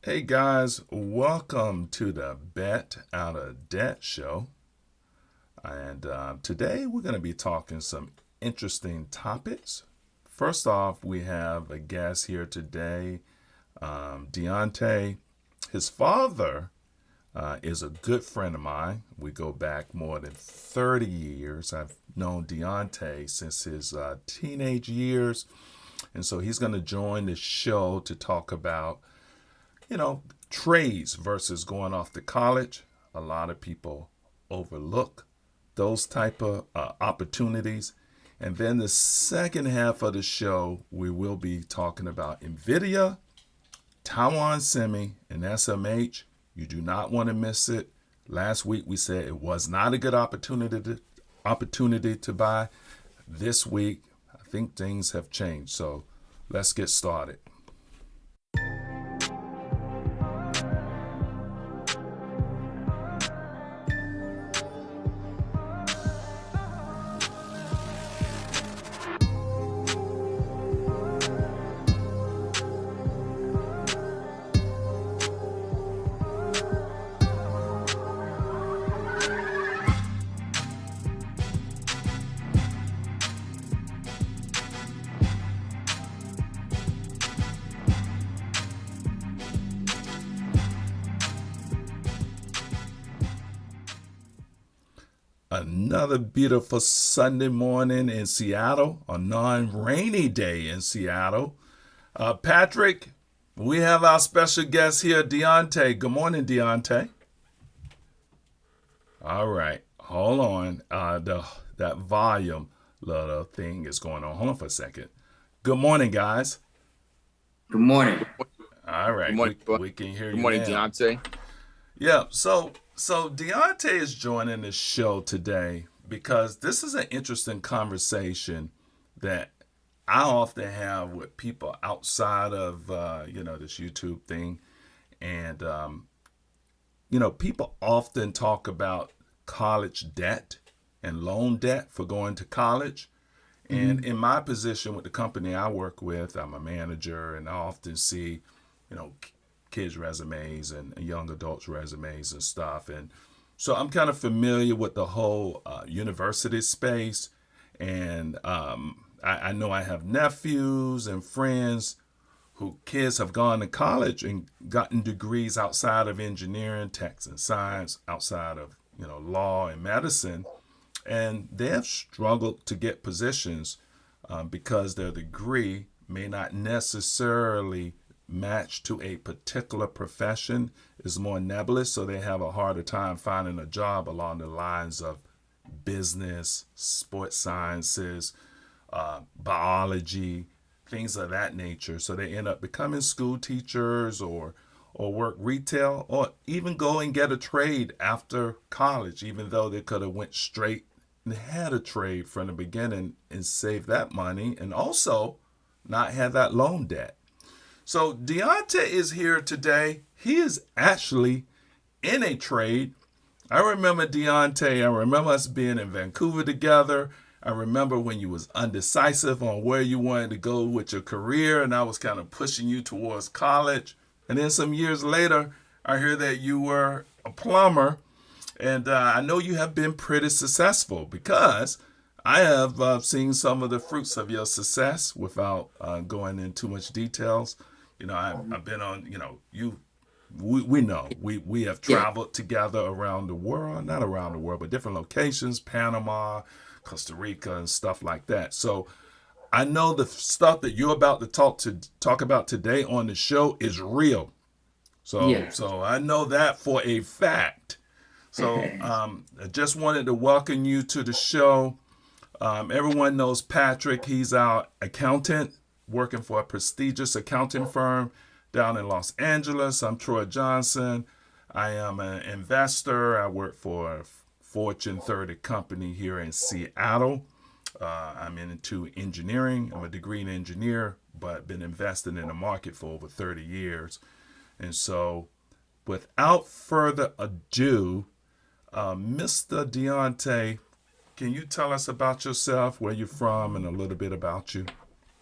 Hey guys, welcome to the Bet Out of Debt show. And today we're going to be talking some interesting topics. First off, we have a guest here today, Diontea. His father is a good friend of mine. We go back more than 30 years. I've known Diontea since his teenage years. And so he's going to join the show to talk about trades versus going off to college. A lot of people overlook those type of opportunities. And then the second half of the show, we will be talking about Nvidia, Taiwan Semi, and SMH. You do not want to miss it. Last week we said it was not a good opportunity to buy. This week, I think things have changed. So let's get started. Another beautiful Sunday morning in Seattle, a non-rainy day in Seattle. Patrick, we have our special guest here, Diontea. Good morning, Diontea. All right, hold on. That volume little thing is going on. Hold on for a second. Good morning, guys. Good morning. All Good right, morning. we can hear Good you morning, now. Deontay. Yeah, so Deontay is joining the show today because this is an interesting conversation that I often have with people outside of this YouTube thing, and people often talk about college debt and loan debt for going to college. And hmm in my position with the company I work with, I'm a manager, and I often see, kids' resumes and young adults' resumes and stuff. And so I'm kind of familiar with the whole university space. And I know I have nephews and friends who kids have gone to college and gotten degrees outside of engineering, tech and science, outside of, law and medicine, and they have struggled to get positions because their degree may not necessarily match to a particular profession, is more nebulous, so they have a harder time finding a job along the lines of business, sports sciences, biology, things of that nature. So they end up becoming school teachers or work retail or even go and get a trade after college, even though they could have went straight and had a trade from the beginning and saved that money and also not have that loan debt. So Deontay is here today. He is actually in a trade. I remember Deontay. I remember us being in Vancouver together. I remember when you was undecisive on where you wanted to go with your career, and I was kind of pushing you towards college. And then some years later, I hear that you were a plumber, and I know you have been pretty successful because I have seen some of the fruits of your success without going into too much details. I've been on, we know we have Yeah. traveled together around the world, not around the world, but different locations, Panama, Costa Rica, and stuff like that. So I know the stuff that you're about to talk about today on the show is real. So Yeah. so I know that for a fact. So I just wanted to welcome you to the show. Everyone knows Patrick. He's our accountant working for a prestigious accounting firm down in Los Angeles. I'm Troy Johnson. I am an investor. I work for a Fortune 30 company here in Seattle. I'm into engineering. I'm a degree engineer, but been investing in the market for over 30 years. And so, without further ado, Mr. Deontay, can you tell us about yourself, where you're from, and a little bit about you?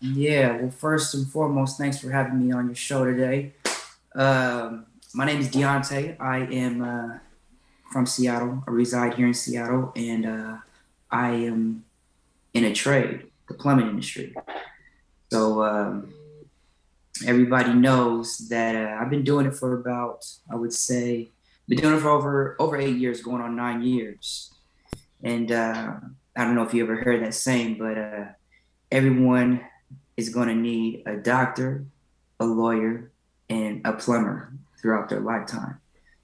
Yeah. Well, first and foremost, thanks for having me on your show today. My name is Diontea. I am from Seattle. I reside here in Seattle, and I am in a trade, the plumbing industry. So everybody knows that I've been doing it for about, I would say, been doing it for over 8 years, going on 9 years. And I don't know if you ever heard that saying, but everyone is going to need a doctor, a lawyer, and a plumber throughout their lifetime.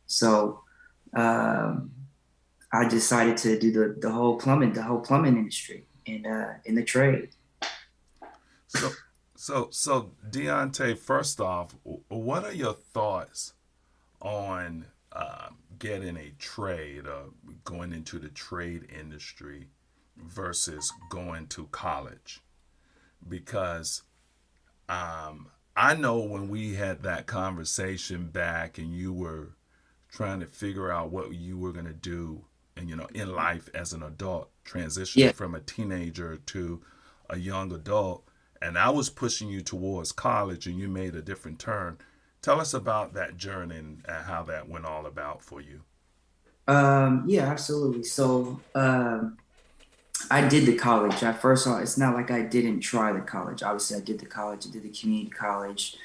So um, I decided to do the whole plumbing industry and in the trade. So, so Deontay, first off, what are your thoughts on getting a trade or going into the trade industry versus going to college? Because I know when we had that conversation back and you were trying to figure out what you were going to do and in life as an adult, Yeah. transitioning from a teenager to a young adult, and I was pushing you towards college and you made a different turn. Tell us about that journey and how that went all about for you. Yeah, absolutely. So I did the college. I first saw it's not like I didn't try the college. Obviously, I did the college. I did the community college.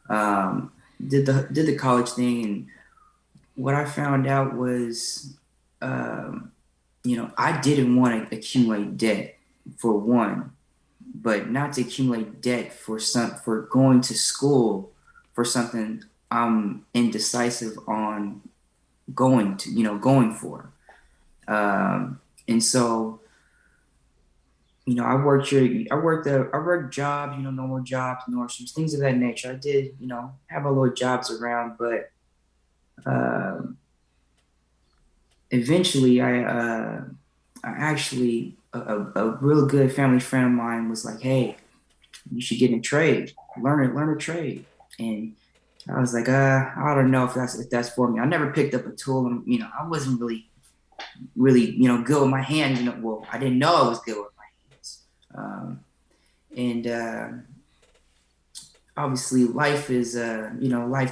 Um, did the college thing, and what I found out was, um, I didn't want to accumulate debt for one, but not to accumulate debt for going to school for something I'm indecisive on going for. And so, I worked jobs, normal jobs, Norsems, things of that nature. I did, have a little jobs around, but um, eventually I actually, a real good family friend of mine was like, hey, you should get in trade, learn a trade. And I was like, I don't know if that's for me. I never picked up a tool, and I wasn't really, good with my hands. Well, I didn't know I was good with my hands. And Obviously, life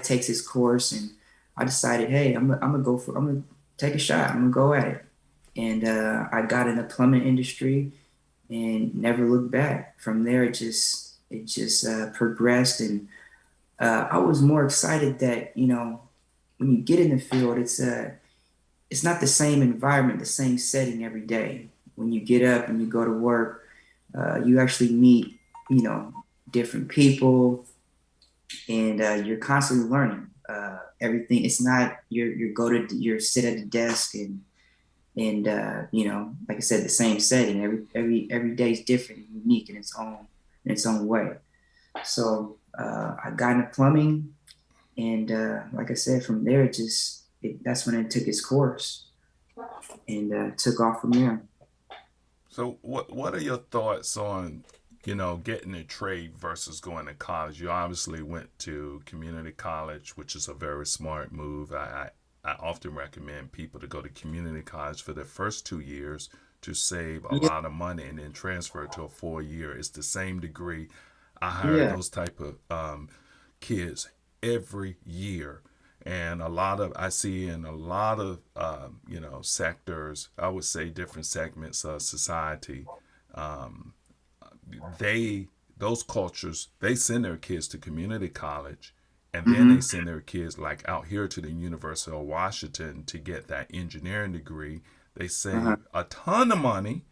takes its course, and I decided, hey, I'm gonna take a shot. I'm gonna go at it, and I got in the plumbing industry and never looked back. From there, it just progressed, and I was more excited that when you get in the field, it's not the same environment, the same setting every day. When you get up and you go to work, you actually meet different people, and you're constantly learning. Everything. It's not you sit at the desk and like I said, the same setting. Every day is different and unique in its own way. So I got into plumbing, and like I said, from there, that's when it took its course and took off from there. So, what are your thoughts on, getting a trade versus going to college? You obviously went to community college, which is a very smart move. I often recommend people to go to community college for their first 2 years to save a Yeah, lot of money and then transfer to a 4 year. It's the same degree. I hire yeah, those type of kids every year. And a lot of I see in a lot of sectors, I would say different segments of society, um, they those cultures they send their kids to community college, and then they hmm, send their kids like out here to the University of Washington to get that engineering degree. They uh-huh. save a ton of money,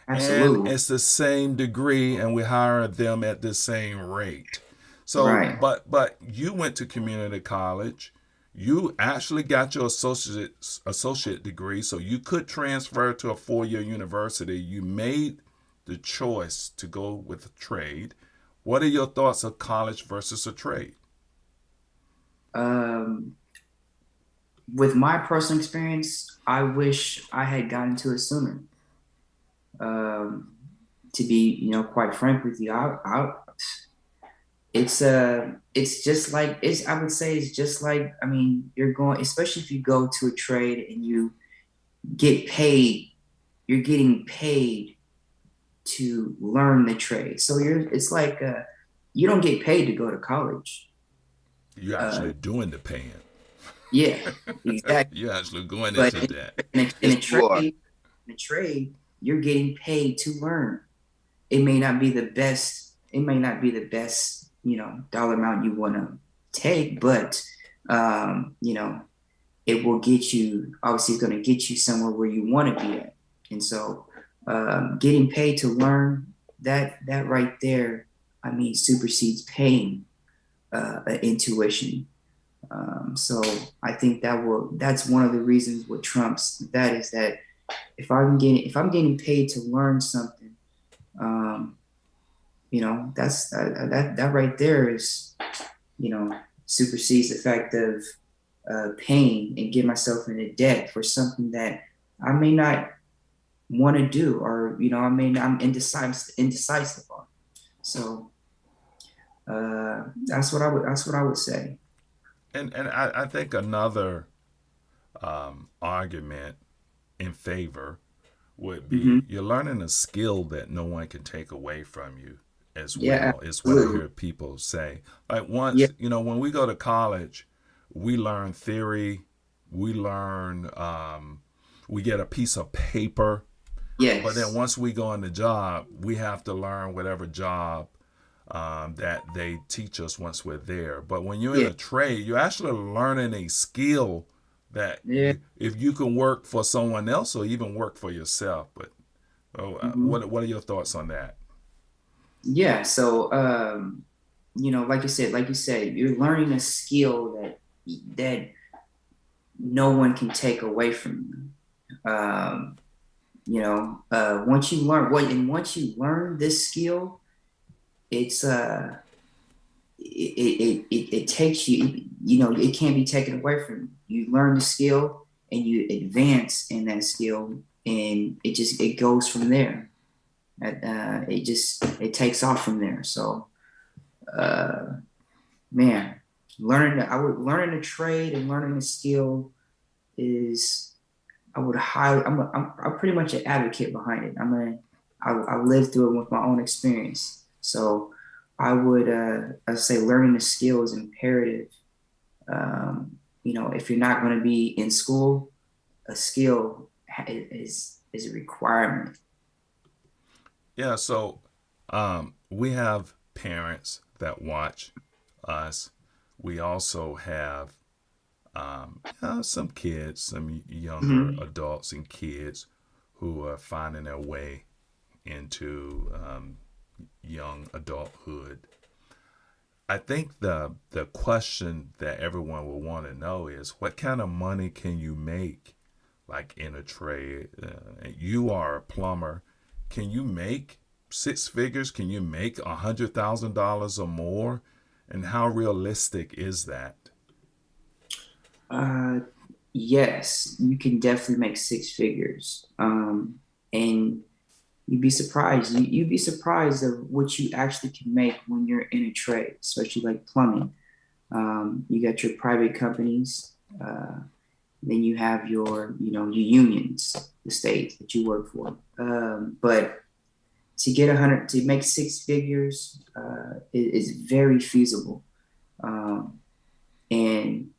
and Absolutely, it's the same degree, and we hire them at the same rate. So, right. but you went to community college. You actually got your associate degree, so you could transfer to a 4 year university. You made the choice to go with a trade. What are your thoughts of college versus a trade? Um, with my personal experience, I wish I had gotten to it sooner. Um, to be, quite frank with you, it's just like I would say it's just like, I mean, you're going, especially if you go to a trade and you get paid, you're getting paid to learn the trade. So it's like you don't get paid to go to college. You're Uh, actually doing the paying. yeah, exactly. You're actually going But into that. in Yes, a you are. trade, you're getting paid to learn. It may not be the best. It may not be the best, dollar amount you want to take, but you know, it will get you. Obviously, it's going to get you somewhere where you want to be at. And so, getting paid to learn, that right there, I mean, supersedes paying intuition. So I think that's one of the reasons what trumps that is that if I'm getting paid to learn something, um, that's that right there is, supersedes the fact of paying and get myself into debt for something that I may not want to do, or I'm indecisive on. So that's what I would say. And I think another argument in favor would be Hmm. you're learning a skill that no one can take away from you as Yeah, well, is what I absolutely. hear people say. Like Yeah. once, when we go to college, we learn theory, we learn, we get a piece of paper, but then Yes. once we go on the job, we have to learn whatever job that they teach us once we're there. But when you're in Yeah. a trade, you're actually learning a skill that Yeah. if you can work for someone else or even work for yourself. But Hmm. what are your thoughts on that? Yeah. So, like you said, you're learning a skill that no one can take away from you. Once you learn this skill, it's it takes you, it can't be taken away from you. You learn the skill and you advance in that skill, and it goes from there. It takes off from there. So, uh, man, learning a trade and learning a skill is, I would highly, I'm pretty much an advocate behind it. I lived through it with my own experience. So I'd say learning a skill is imperative. If you're not going to be in school, a skill is a requirement. Yeah, so we have parents that watch us. We also have some kids, some younger Hmm. adults and kids who are finding their way into young adulthood. I think the question that everyone will want to know is what kind of money can you make, like in a trade? You are a plumber. Can you make six figures? Can you make $100,000 or more? And how realistic is that? Uh, yes, you can definitely make six figures. And you'd be surprised of what you actually can make when you're in a trade, especially like plumbing. You got your private companies, then you have your unions, the state that you work for. But to make six figures, is very feasible. Um, and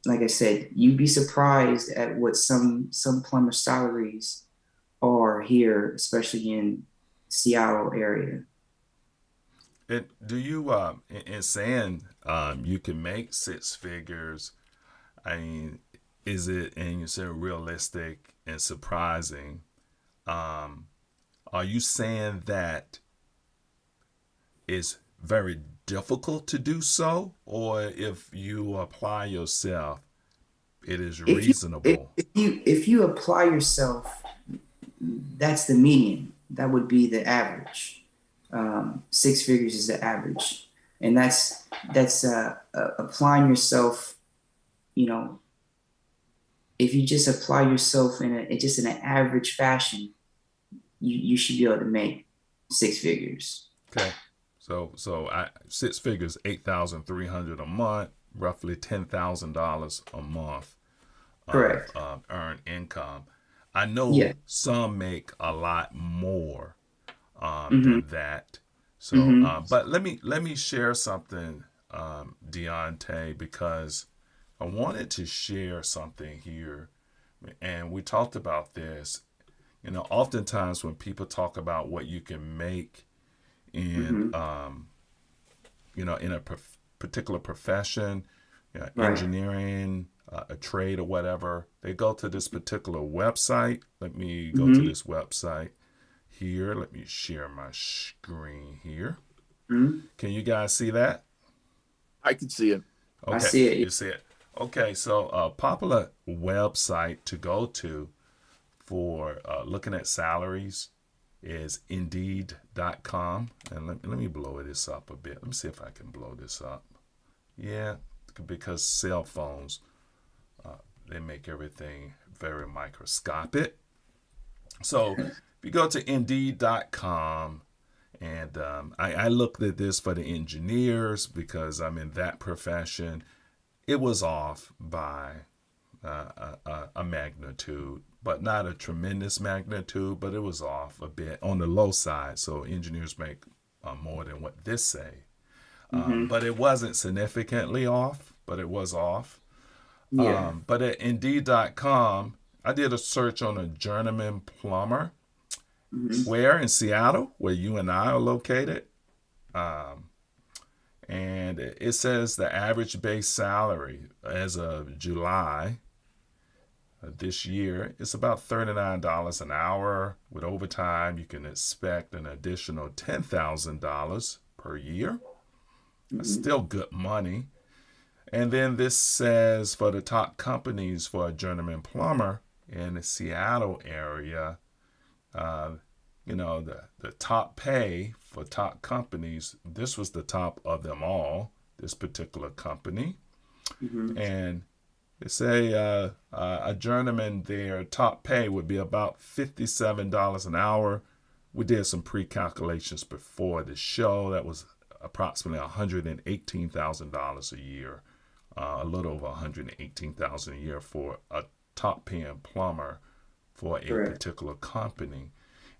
like I said, you'd be surprised at what some plumber salaries are here, especially in Seattle area. Do you in saying you can make six figures? I mean, is it, and you said realistic and surprising? Um, are you saying that it's very difficult to do so, or if you apply yourself, it is If you reasonable? if you apply yourself, that's the median. That would be the average. Six figures is the average, and that's applying yourself. You know, if you just apply yourself in an average fashion, you should be able to make six figures. Okay, six figures, 8,300 a month, roughly $10,000 a month of Correct. earned income. I Yeah. know some make a lot more Hmm. than that. So, Hmm. but let me share something Diontea, because I wanted to share something here. And we talked about this. Oftentimes when people talk about what you can make in, Mm-hmm. in a particular profession, Right. engineering, a trade or whatever, they go to this particular website. Let me go to Mm-hmm. this website here. Let me share my screen here. Mm-hmm. Can you guys see that? I can see it. I Okay, see it. you see it. Okay, so a popular website to go to for looking at salaries is Indeed.com. And let me blow this up a bit. Let me see if I can blow this up. Yeah, because cell phones, they make everything very microscopic. So if you go to Indeed.com, and I looked at this for the engineers because I'm in that profession. It was off by a magnitude, but not a tremendous magnitude, but it was off a bit on the low side. So engineers make more than what this say. Mm-hmm. But it wasn't significantly off, but it was off. Yeah. But at Indeed.com, I did a search on a journeyman plumber. Mm-hmm. Where in Seattle, where you and I are located, um, and it says the average base salary as of July this year is about $39 an hour. With overtime, you can expect an additional $10,000 per year. That's Mm-hmm. still good money. And then this says for the top companies for a journeyman plumber in the Seattle area, uh, the top pay for top companies, this was the top of them all, this particular company. Mm-hmm. And they say a journeyman, their top pay would be about $57 an hour. We did some pre-calculations before the show. That was approximately $118,000 a year, a little over $118,000 a year for a top paying plumber for a Correct. particular company.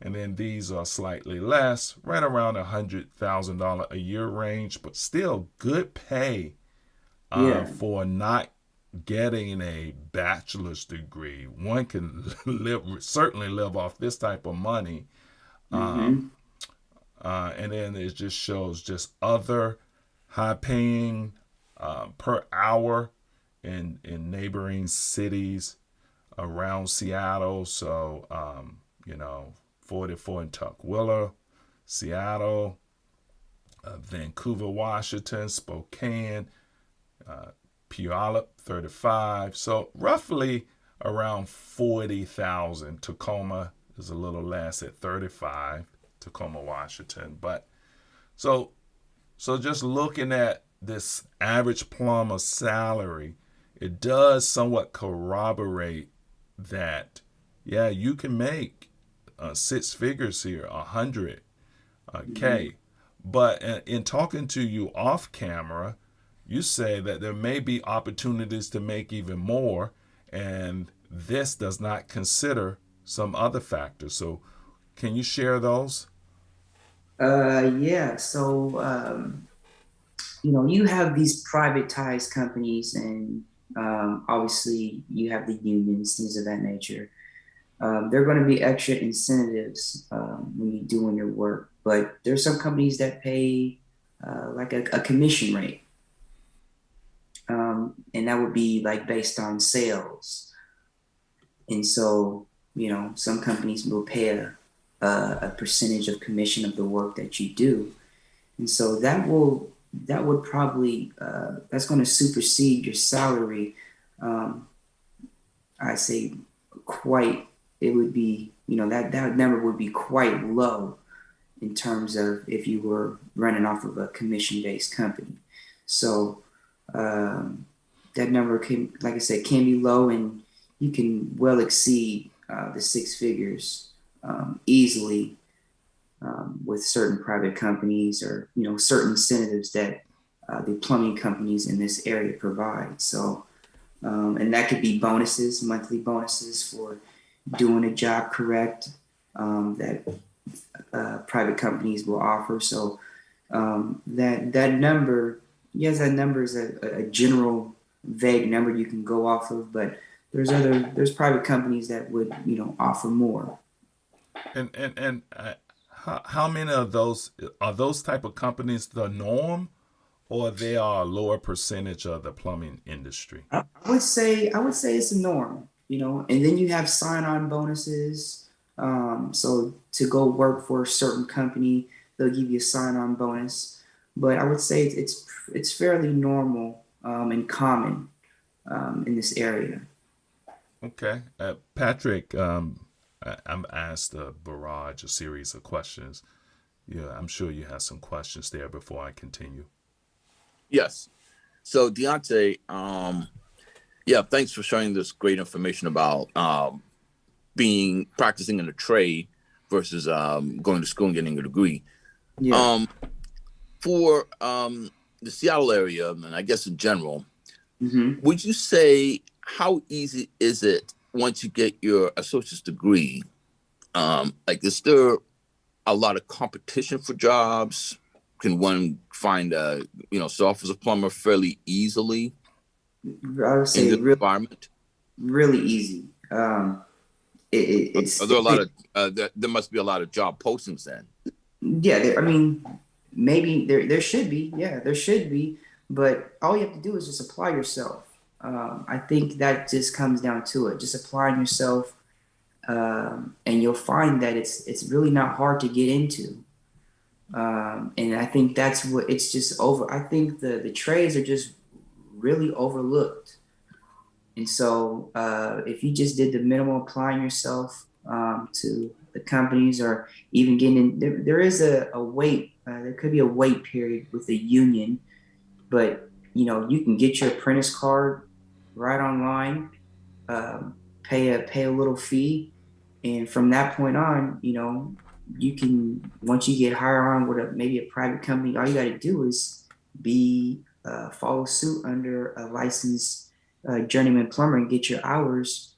And then these are slightly less, right around $100,000 a year range, but still good pay Yeah. for not getting a bachelor's degree. One can certainly live off this type of money. Um, Mm-hmm. and then it just shows just other high paying per hour in neighboring cities around Seattle. So, 44 in Tukwila, Seattle, Vancouver, Washington, Spokane, uh, Puyallup, 35. So roughly around 40,000. Tacoma is a little less at 35, Tacoma, Washington. But so just looking at this average plumber salary, it does somewhat corroborate that, yeah, you can make six figures here, 100 Mm-hmm. K. But in talking to you off camera, you say that there may be opportunities to make even more, and this does not consider some other factors. So, can you share those? Yeah. So, you have these privatized companies, and obviously you have the unions, things of that nature. There are going to be extra incentives when you're doing your work, but there's some companies that pay like a commission rate, and that would be like based on sales. And so, some companies will pay a percentage of commission of the work that you do. And so that would probably that's going to supersede your salary. Um, I say quite. It would be that number would be quite low in terms of if you were running off of a commission based company. So um, that number can, like I said, can be low, and you can well exceed the six figures easily with certain private companies or certain incentives that the plumbing companies in this area provide. So, and that could be bonuses, monthly bonuses for doing a job correct that private companies will offer. So that number yes, that number is a general vague number you can go off of, but there's private companies that would, offer more. And how many of those are those type of companies the norm, or they are a lower percentage of the plumbing industry? I would say it's a norm, and then you have sign-on bonuses. So to go work for a certain company, they'll give you a sign-on bonus. But I would say it's fairly normal and common in this area. Okay, Patrick, I'm asked Barrage a series of questions. Yeah, I'm sure you have some questions there before I continue. Yes. So Deontay, yeah, thanks for sharing this great information about being practicing in a trade versus going to school and getting a degree. Yeah. Um, for the Seattle area, and I guess in general, hmm would you say how easy is it once you get your associate's degree? Like, is there a lot of competition for jobs? Can one find a start as a plumber fairly easily I would in say this really, environment? really easy. Are there a lot of there must be a lot of job postings then? Yeah, I mean, maybe there should be. Yeah, there should be. But all you have to do is just apply yourself. I think that just comes down to it. Just applying yourself, and you'll find that it's really not hard to get into. And I think that's what it's just over. I think the trades are just really overlooked. And so, if you just did the minimum applying yourself to the companies or even getting in, there is a wait, there could be a wait period with the union, but you can get your apprentice card right online, pay a little fee, and from that point on, you can once you get hired on with maybe a private company, all you got to do is be follow suit under a licensed journeyman plumber and get your hours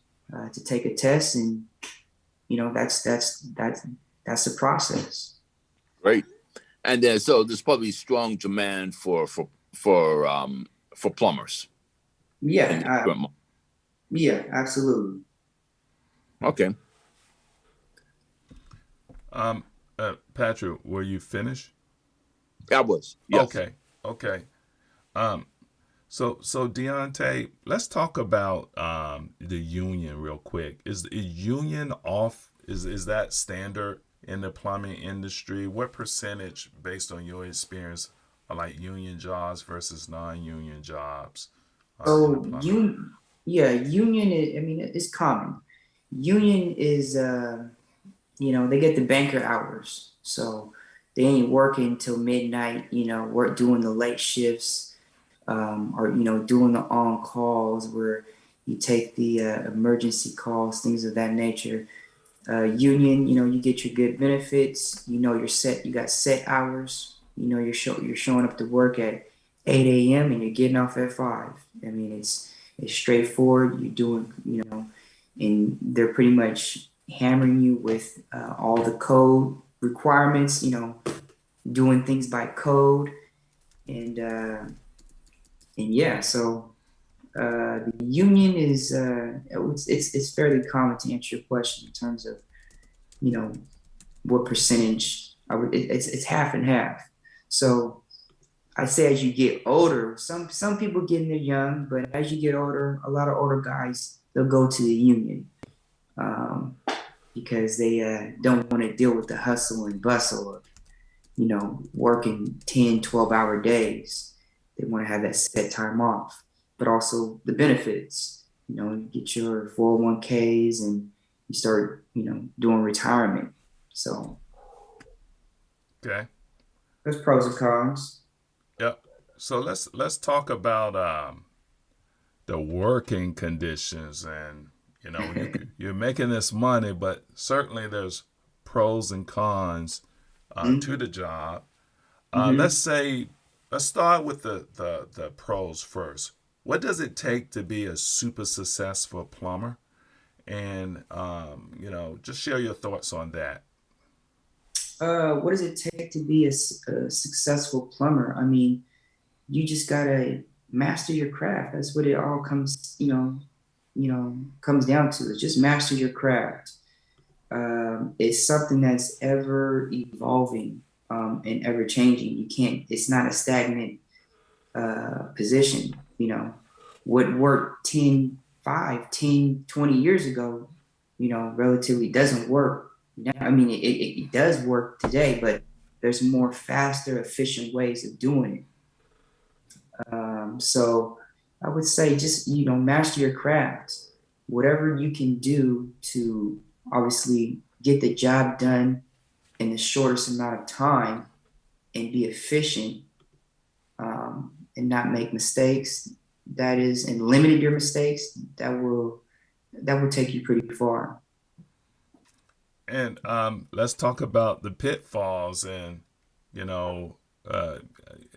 to take a test, and that's the process. Great. And then so there's probably strong demand for plumbers in Yeah, the current market. yeah, absolutely. Okay. Um, Patrick, were you finished? I was. Yes. Okay, okay. Um, so Deontay, let's talk about the union real quick. Is union off? Is that standard in the plumbing industry? What percentage, based on your experience, are like union jobs versus non-union jobs in the So plumbing? yeah, union. I mean, it's common. Union is they get the banker hours, so they ain't working till midnight. Work doing the late shifts, or doing the on calls where you take the emergency calls, things of that nature. Union, you get your good benefits. You're set. You got set hours. You're showing up to work at 8 a.m. and you're getting off at 5. I mean, it's straightforward. You're doing, and they're pretty much hammering you with all the code requirements. Doing things by code, and yeah. So the union is it's fairly common to answer your question in terms of you know what percentage. It's half and half. So I say as you get older, some people get in there young, but as you get older, a lot of older guys they'll go to the union um, because they don't want to deal with the hustle and bustle of working 10, 12-hour days. They want to have that set time off, but also the benefits. You get your 401ks and you start doing retirement. So Okay. there's pros and cons. Yep. So let's talk about the working conditions, and you're making this money, but certainly there's pros and cons to the job. Mm-hmm. Let's start with the pros first. What does it take to be a super successful plumber? And just share your thoughts on that. What does it take to be a successful plumber? I mean, you just gotta master your craft. That's what it all comes, comes down to. It's just master your craft. It's something that's ever evolving and ever changing. You can't. It's not a stagnant position. What worked 10, 5, 10, 20 years ago, relatively doesn't work. I mean, it does work today, but there's more faster, efficient ways of doing it. So I would say just, master your craft. Whatever you can do to obviously get the job done in the shortest amount of time and be efficient, and not make mistakes, and limit your mistakes, that will take you pretty far. And let's talk about the pitfalls. And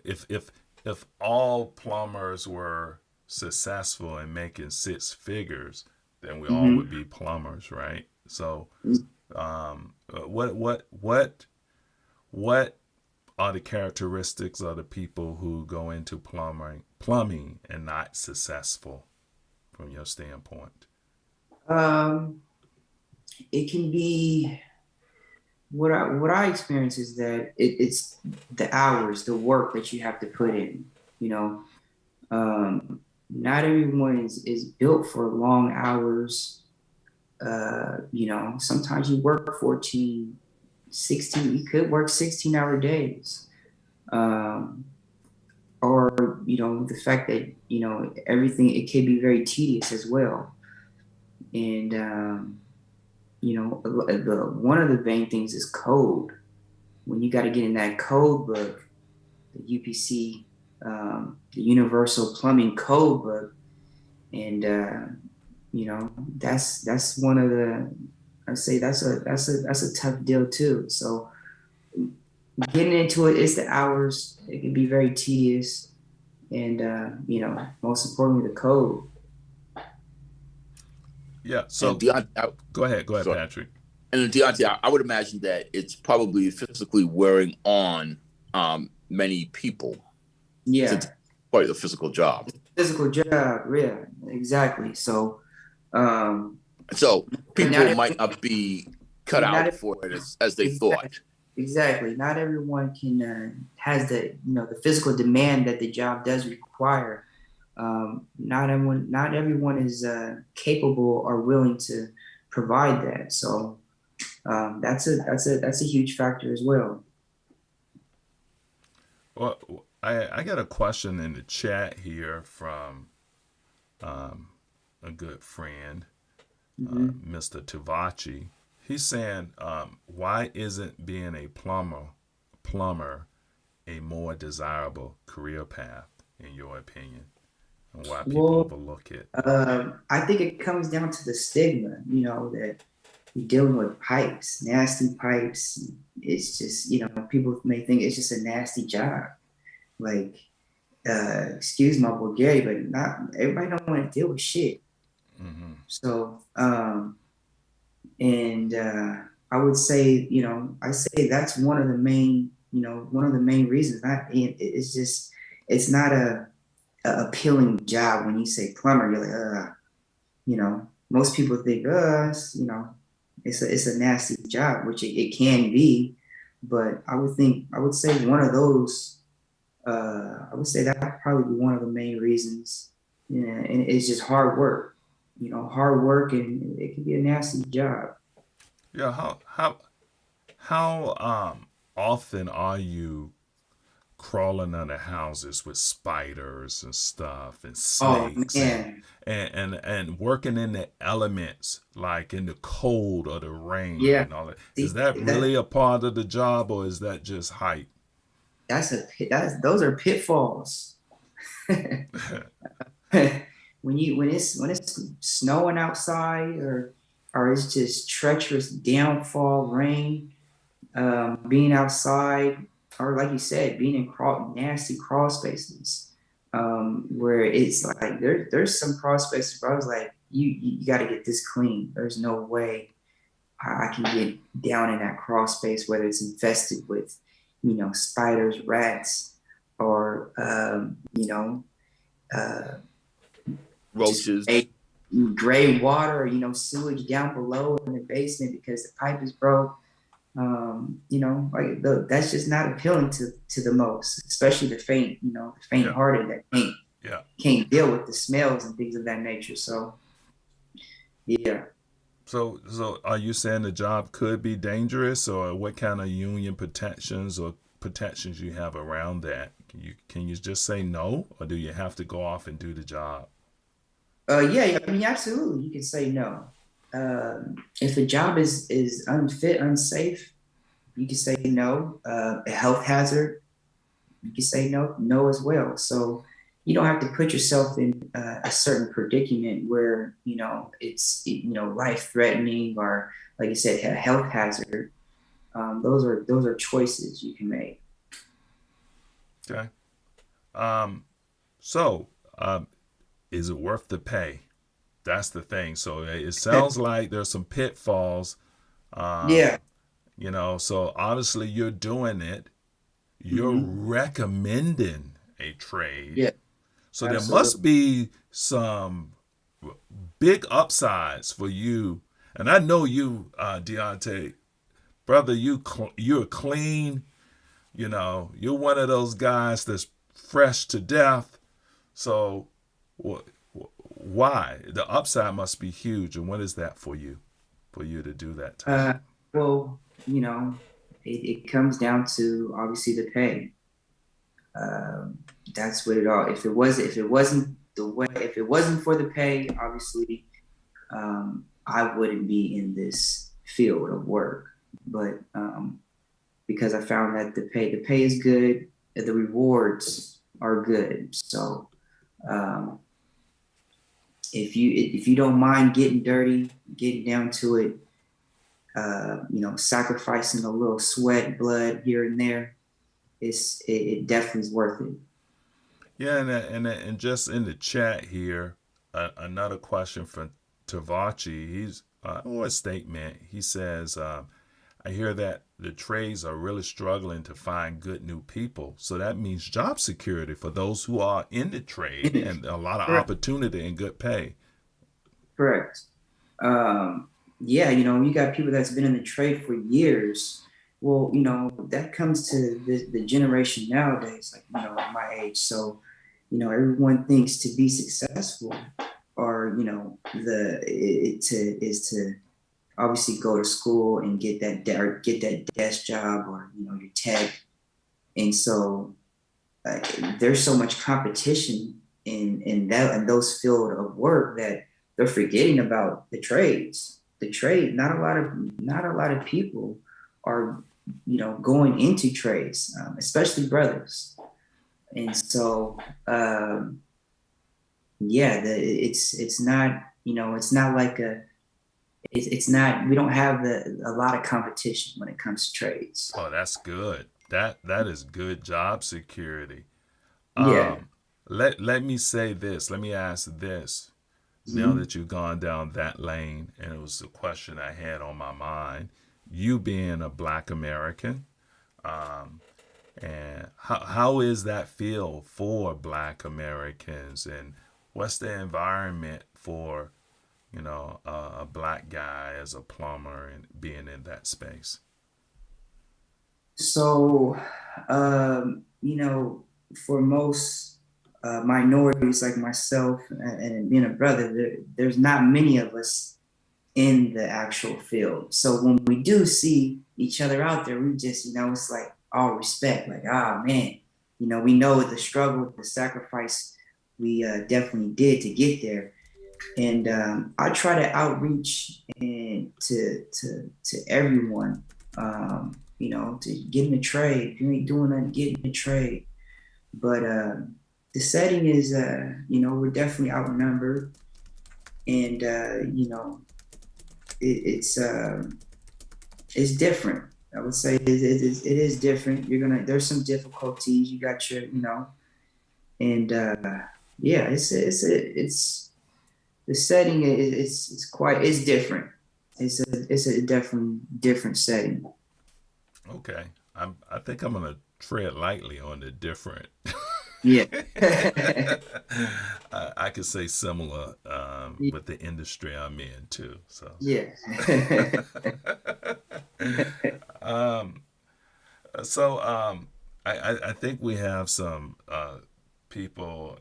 if all plumbers were successful in making six figures, then we all would be plumbers, right? So, what are the characteristics of the people who go into plumbing and not successful from your standpoint? It can be what I experience is that it's the hours, the work that you have to put in. Not everyone is built for long hours. Sometimes you work 14, 16, you could work 16-hour days. Or, the fact that, everything, it can be very tedious as well. And, one of the main things is code. When you got to get in that code book, the UPC, the Universal Plumbing Code Book, and that's one of the. I say that's a tough deal too. So getting into it is the hours. It can be very tedious, and most importantly, the code. Yeah. So go ahead, sorry, Patrick. And Diontea, I would imagine that it's probably physically wearing on many people. Yeah. It's quite a physical job. Physical job, yeah, exactly. So, so people might not be cut out for it as they thought. Exactly. Not everyone can has the the physical demand that the job does require. Not everyone is capable or willing to provide that. So that's a huge factor as well. Well, I got a question in the chat here from a good friend, Mr. Tavachi. He's saying, why isn't being a plumber a more desirable career path, in your opinion? And why people overlook it? I think it comes down to the stigma, that you're dealing with pipes, nasty pipes. It's just, people may think it's just a nasty job. Like, excuse my vulgarity, but not everybody don't want to deal with shit. Mm-hmm. So, I would say, I say that's one of the main reasons. It's not a appealing job. When you say plumber, you're like, most people think, it's a nasty job, which it can be, but I would say one of those, I would say that would probably be one of the main reasons. Yeah, and it's just hard work, and it can be a nasty job. Yeah. How often are you crawling under houses with spiders and stuff and snakes and working in the elements, like in the cold or the rain and all that? Is that really a part of the job, or is that just hype? Those are pitfalls. when it's snowing outside, or it's just treacherous downfall rain, being outside, or like you said, being in nasty crawl spaces, where it's like there's some crawl spaces where I was like, you got to get this clean. There's no way I can get down in that crawl space, whether it's infested with spiders, rats, or uh, just Roaches. a gray water, or, sewage down below in the basement because the pipe is broke. That's just not appealing to the most, especially the faint, the faint Yeah. hearted that Yeah. can't deal with the smells and things of that nature. So yeah. So are you saying the job could be dangerous, or what kind of union protections you have around that? Can you just say no, or do you have to go off and do the job? Yeah, I mean, absolutely. You can say no. If a job is unfit, unsafe, you can say no. A health hazard, you can say no as well. So you don't have to put yourself in a certain predicament where it's life threatening, or like you said, a health hazard. Those are choices you can make. Okay. Um. So, is it worth the pay? That's the thing. So it sounds like there's some pitfalls. Yeah. Um. So obviously you're doing it. You're Hmm. recommending a trade. Yeah. So there must Absolutely. be some big upsides for you. And I know you, Deontay, brother, you're clean. You're one of those guys that's fresh to death. So why? The upside must be huge. And what is that for you to do that type? Uh, well, it comes down to obviously the pay. Um, that's what it all. If it wasn't the way, if it wasn't for the pay, obviously, I wouldn't be in this field of work. But because I found that the pay is good, the rewards are good. So um, if you don't mind getting dirty, getting down to it, sacrificing a little sweat, blood here and there, it definitely is worth it. Yeah, and just in the chat here, another question from Tavachi. He's or a statement. He says, "I hear that the trades are really struggling to find good new people. So that means job security for those who are in the trade, and a lot of Correct. opportunity and good pay." Correct. Yeah, you got people that's been in the trade for years. Well, that comes to the generation nowadays, like, my age. So, everyone thinks to be successful, or, is to obviously go to school and or get that desk job, or, your tech. And so uh, there's so much competition in those field of work that they're forgetting about the trades. The trade, not a lot of people are going into trades, especially brothers. And so yeah, it's not like it's not, we don't have a lot of competition when it comes to trades. Oh, that's good. That is good job security. Yeah. Um, let me say this. Let me ask this. Now Mhm. that you've gone down that lane, and it was a question I had on my mind, you being a Black American, um, and how is that feel for Black Americans, and what's the environment for a Black guy as a plumber and being in that space? So, for most minorities like myself, and being a brother, there's not many of us in the actual field. So when we do see each other out there, we just, it's like all respect, like, ah, man, we know the struggle, the sacrifice we definitely did to get there. And I try to outreach and to everyone, to get in the trade. If you ain't doing nothing, get in the trade. But the setting is, we're definitely outnumbered, and it's different. I would say it is different. There's some difficulties. You got your, and yeah, it's the setting is it's different. It's a definitely different setting. Okay, I think I'm gonna tread lightly on the different. Yeah. I could say similar with the industry I'm in too. So, Yeah. um, so I think we have some people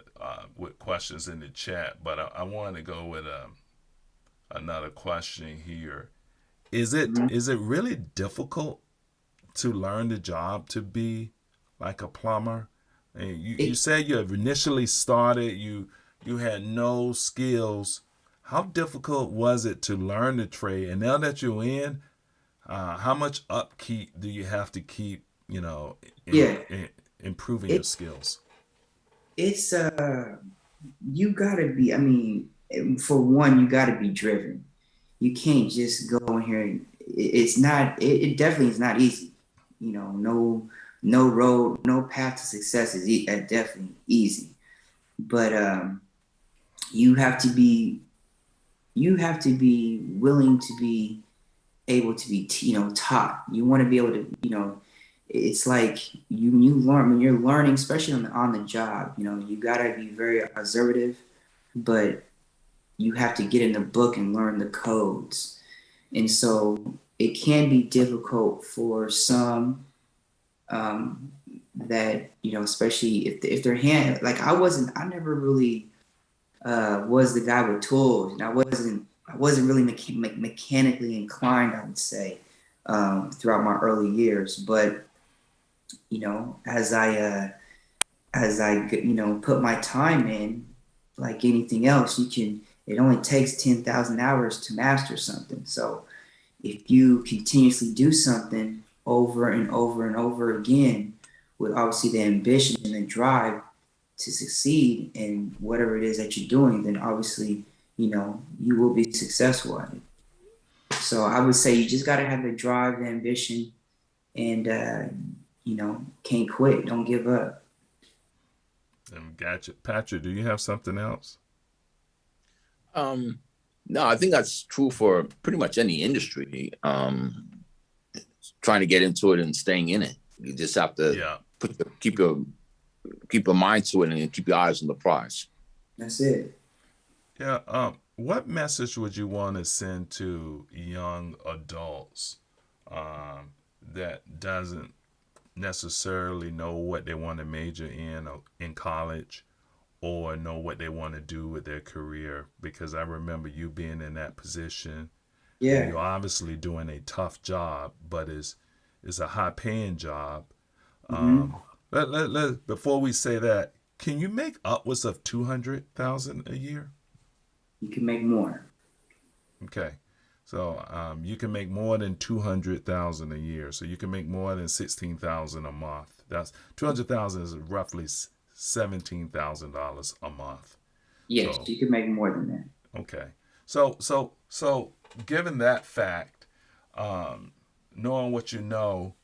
with questions in the chat, but I want to go with another question here. Mhm. Is it really difficult to learn the job to be like a plumber? And you It, said you have initially started, you had no skills. How difficult was it to learn the trade? And now that you're in, how much upkeep do you have to keep, yeah. improving your It, skills? it's you gotta be. I mean, for one, you gotta be driven. You can't just go in here and it's not. It definitely is not easy. No road, no path to success is definitely easy. But you have to be you have to be willing to be able to be taught. You want to be able to it's like you learn when you're learning, especially on the job. You gotta be very observative, but you have to get in the book and learn the codes. And so it can be difficult for some that especially if their hand, like I never really was the guy with tools, and I wasn't really mechanically inclined, I would say, throughout my early years. But as I put my time in, like anything else, it only takes 10,000 hours to master something. So if you continuously do something over and over and over again, with obviously the ambition and the drive to succeed in whatever it is that you're doing, then obviously, you will be successful at it. So I would say you just got to have the drive, the ambition, and, can't quit. Don't give up. Gotcha. Patrick, do you have something else? Um, no, I think that's true for pretty much any industry. Trying to get into it and staying in it. You just have to Yeah. keep your mind to it and keep your eyes on the prize. That's it. Yeah. What message would you want to send to young adults that doesn't necessarily know what they want to major in college or know what they want to do with their career? Because I remember you being in that position and Yeah. you're obviously doing a tough job, but it's a high paying job. Hmm. Before we say that, can you make upwards of 200,000 a year? You can make more. Okay. So you can make more than 200,000 a year. So you can make more than 16,000 a month. That's 200,000 is roughly $17,000 a month. Yes, So you can make more than that. okay. So given that fact, knowing what you know,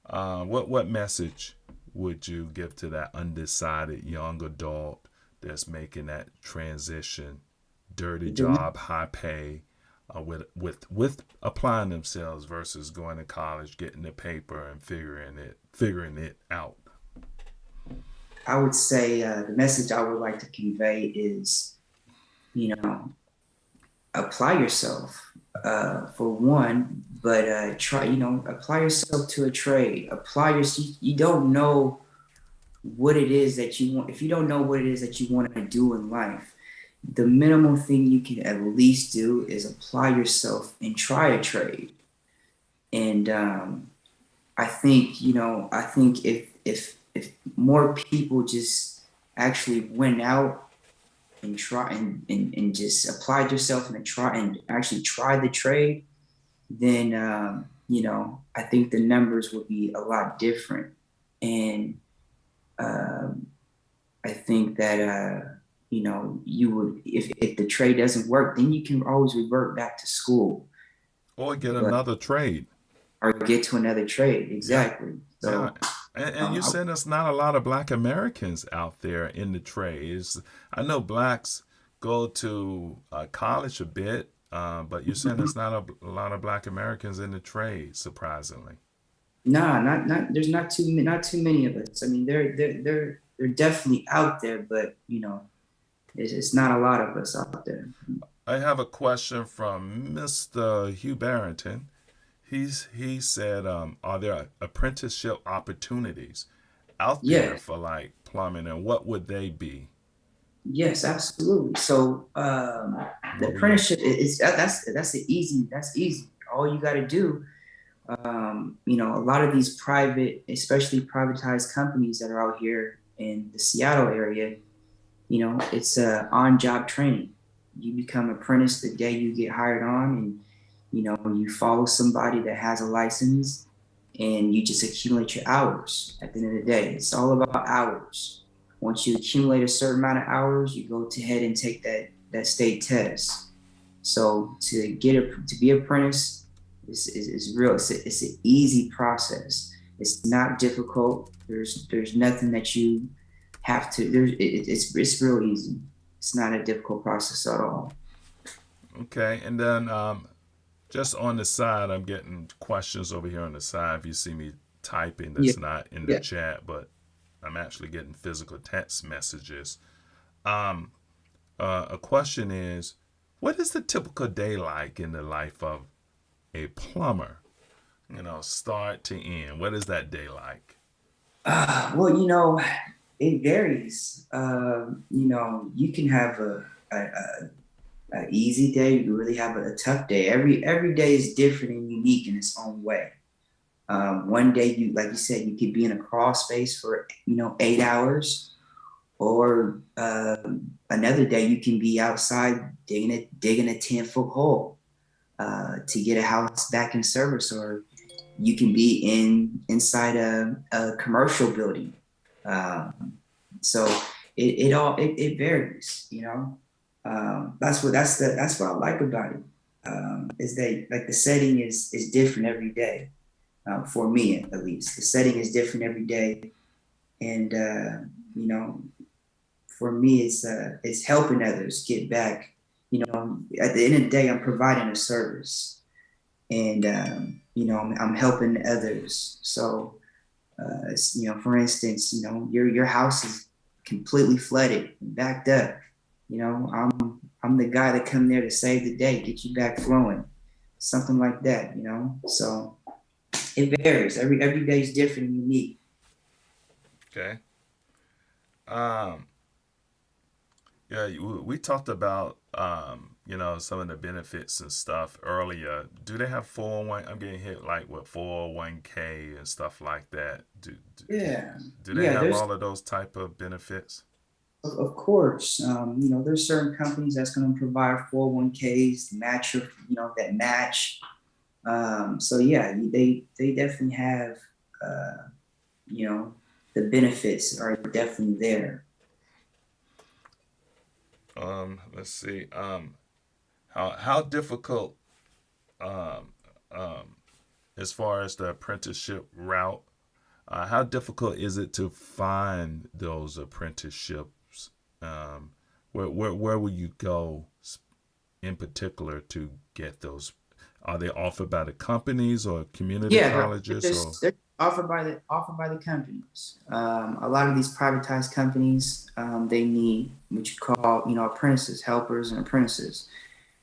what message would you give to that undecided young adult that's making that transition, dirty The, job, high pay, with applying themselves versus going to college, getting the paper, and figuring it out? I would say the message I would like to convey is, apply yourself for one, but try, apply yourself to a trade. You don't know what it is that you want. If you don't know what it is that you want to do in life, the minimum thing you can at least do is apply yourself and try a trade. And I think if more people just actually went out and try and just applied yourself and try and actually try the trade, then I think the numbers would be a lot different. And um, I think that you would, if the trade doesn't work, then you can always revert back to school, Or get but another trade. or get to another trade. Yeah, Exactly. yeah. So And you said there's not a lot of Black Americans out there in the trades. I know blacks go to college a bit, but you're saying there's not a lot of Black Americans in the trade, surprisingly. Nah, not there's not too many of us. I mean, they're definitely out there, but it's not a lot of us out there. I have a question from Mr. Hugh Barrington. He said, are there apprenticeship opportunities out there Yeah, for like plumbing, and what would they be? yes, absolutely. So the What were your apprenticeship is that's easy. All you got to do, a lot of these private, especially privatized companies that are out here in the Seattle area, it's on-job training. You become apprentice the day you get hired on, and you follow somebody that has a license, and you just accumulate your hours. At the end of the day, it's all about hours. Once you accumulate a certain amount of hours, you go to ahead and take that state test. So to be apprentice is real. It's an easy process. It's not difficult. There's nothing that you have to. It's real easy. It's not a difficult process at all. okay? And then just on the side, I'm getting questions over here on the side. If you see me typing, Yeah, that's not in the yeah. chat, but I'm actually getting physical text messages. Um, a question is, what is the typical day like in the life of a plumber? Start to end. What is that day like? Well, it varies. You can have a easy day. You can really have a tough day. Every day is different and unique in its own way. One day, like you said, you could be in a crawl space for 8 hours, or another day you can be outside digging a 10-foot hole to get a house back in service, or you can be inside a commercial building. Um, so it varies. That's what I like about it. Is that like the setting is different every day. For me, at least, the setting is different every day, and you know, for me, it's helping others get back. At the end of the day, I'm providing a service, and I'm helping others. So, for instance, your house is completely flooded and backed up. I'm the guy that come there to save the day, get you back flowing, something like that. So it varies. Every day is different and unique. Okay. Um, yeah, we talked about some of the benefits and stuff earlier. Do they have 401? I'm getting hit like with 401k and stuff like that. Yeah, Do they yeah. have There's all of those type of benefits? of course, there's certain companies that's going to provide 401ks, match your, that match. So yeah, they definitely have, uh, you know, the benefits are definitely there. Let's see. How difficult um as far as the apprenticeship route, how difficult is it to find those apprenticeships? Um, where will you go in particular to get those? Are they offered by the companies or community Yeah, colleges or? they're offered by the companies. A lot of these privatized companies, they need what you call, apprentices, helpers, and apprentices.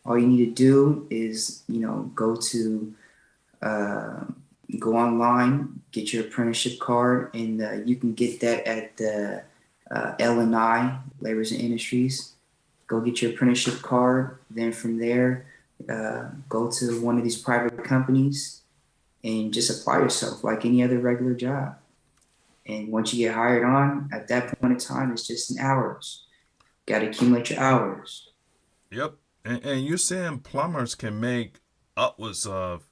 All you need to do is, uh, go online, get your apprenticeship card, and you can get that at the L&I, Labors and Industries. Go get your apprenticeship card. Then from there, go to one of these private companies and just apply yourself like any other regular job. And once you get hired on, at that point in time, it's just in hours. Got to accumulate your hours. Yep. And you're saying plumbers can make upwards of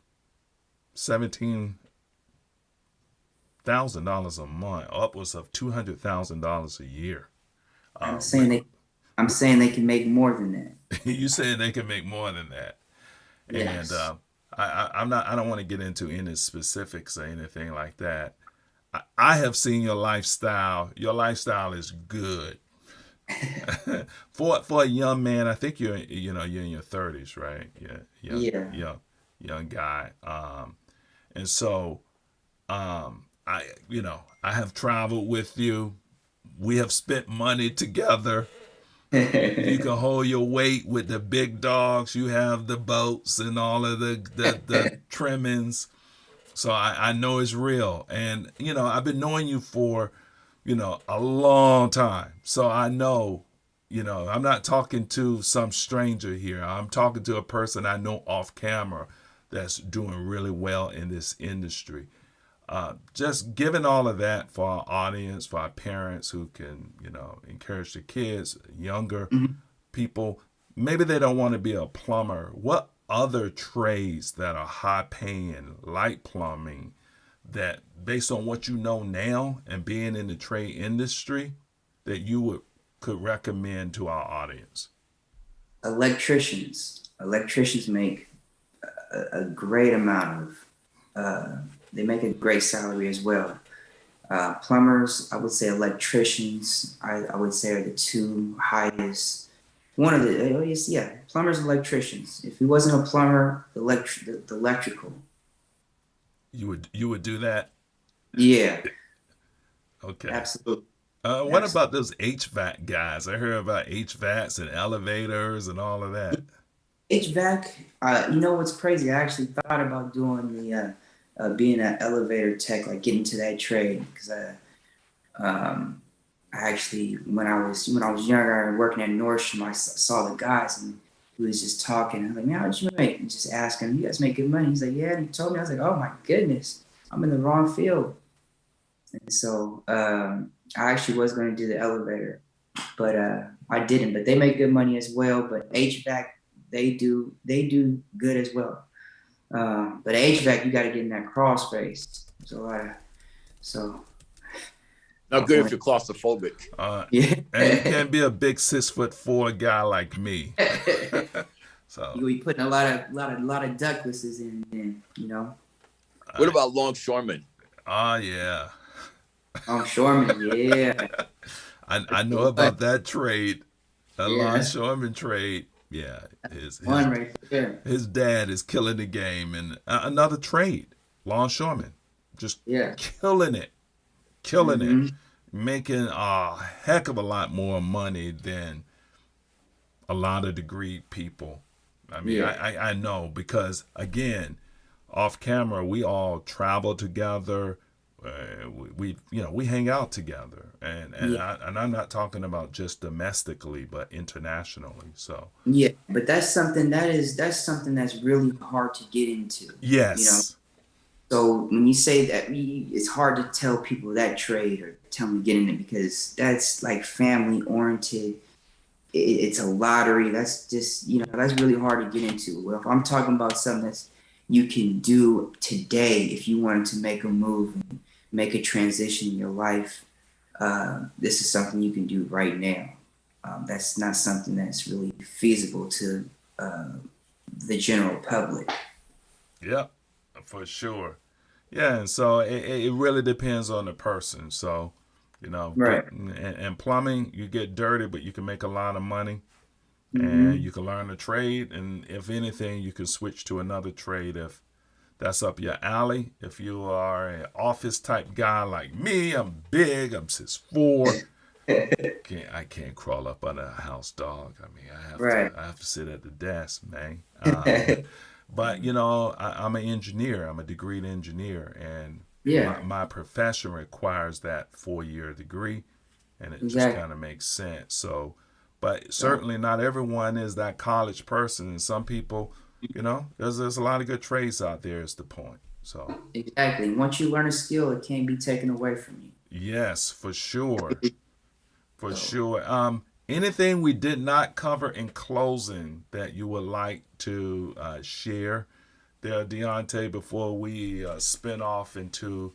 $17,000 a month, upwards of $200,000 a year. I'm saying With they, I'm saying they can make more than that. you saying they can make more than that, and Yes. I'm not. I don't want to get into any specifics or anything like that. I have seen your lifestyle. Your lifestyle is good for a young man. I think you're in your 30s, right? Yeah, Yeah. young guy. And so I have traveled with you. We have spent money together. You can hold your weight with the big dogs. You have the boats and all of the trimmings. So I know it's real. And, I've been knowing you for, a long time. So I know, I'm not talking to some stranger here. I'm talking to a person I know off camera that's doing really well in this industry. Just giving all of that for our audience, for our parents who can, encourage the kids, younger Mhm. people. Maybe they don't want to be a plumber. What other trades that are high paying, like plumbing, that based on what you know now and being in the trade industry, that you could recommend to our audience? Electricians make a great amount of. They make a great salary as well. Plumbers, I would say electricians, I would say are the two highest. One of the, oh yes, yeah, plumbers and electricians. If he wasn't a plumber, the electrical. You would do that? Yeah, Okay. absolutely. What about those HVAC guys? I heard about HVACs and elevators and all of that. HVAC, you know what's crazy? I actually thought about doing being an elevator tech, like getting to that trade, because I actually, when I was younger and working at Nordstrom, saw the guys and he was just talking. I was like, man, how much you make? And just asking him, you guys make good money? He's like, yeah. And he told me, I was like, oh my goodness, I'm in the wrong field. And so I actually was going to do the elevator, but I didn't. But they make good money as well. But HVAC, they do good as well. But HVAC, you got to get in that crawl space. There's a lot of so Not good if you're claustrophobic. yeah. And you can't be a big 6'4" guy like me. So, You be putting a lot of ductlesses in. What about longshoremen? yeah. Shoreman, yeah. I know about that trade, a Yeah. longshoreman trade. Yeah, One right there. his dad is killing the game, and another trade, longshoreman, just Yeah. killing it, hmm making a heck of a lot more money than a lot of degree people. I mean, Yeah. I know because again, off camera, we all travel together. We hang out together, Yeah. and I'm not talking about just domestically, but internationally. So Yeah. But that's something that's really hard to get into. You know. yes, So when you say that, it's hard to tell people that trade or tell them to get in it because that's like family oriented. It's a lottery. That's just, that's really hard to get into. Well, if I'm talking about something that's you can do today, if you wanted to make a move and make a transition in your life, this is something you can do right now. That's not something that's really feasible to uh, the general public. yep, for sure. Yeah, and so it really depends on the person. So, Right. but and plumbing, you get dirty, but you can make a lot of money, and hmm you can learn a trade, and if anything, you can switch to another trade if that's up your alley. If you are an office type guy like me, I'm big, I'm 6'4". I can't crawl up under a house, dog. I mean, Right. I have to sit at the desk, man. But I'm an engineer. I'm a degreed engineer, and Yeah, my profession requires that 4-year degree, and it just exactly. kind of makes sense. So, but Yeah, certainly not everyone is that college person, and some people, there's a lot of good trades out there. Is the point. So, exactly. Once you learn a skill, it can't be taken away from you. yes, for sure. For So, sure. Anything we did not cover in closing that you would like to share there, Deontay, before we spin off into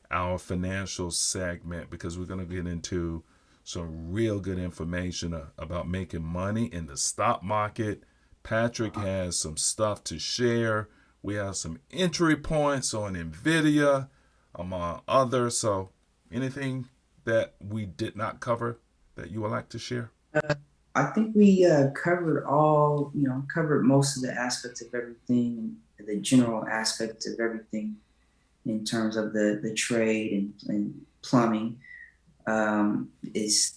our financial segment, because we're going to get into some real good information about making money in the stock market. Patrick has some stuff to share. We have some entry points on Nvidia, among others. So, anything that we did not cover that you would like to share? I think we covered most of the aspects of everything, the general aspects of everything. in terms of the trade and plumbing. Is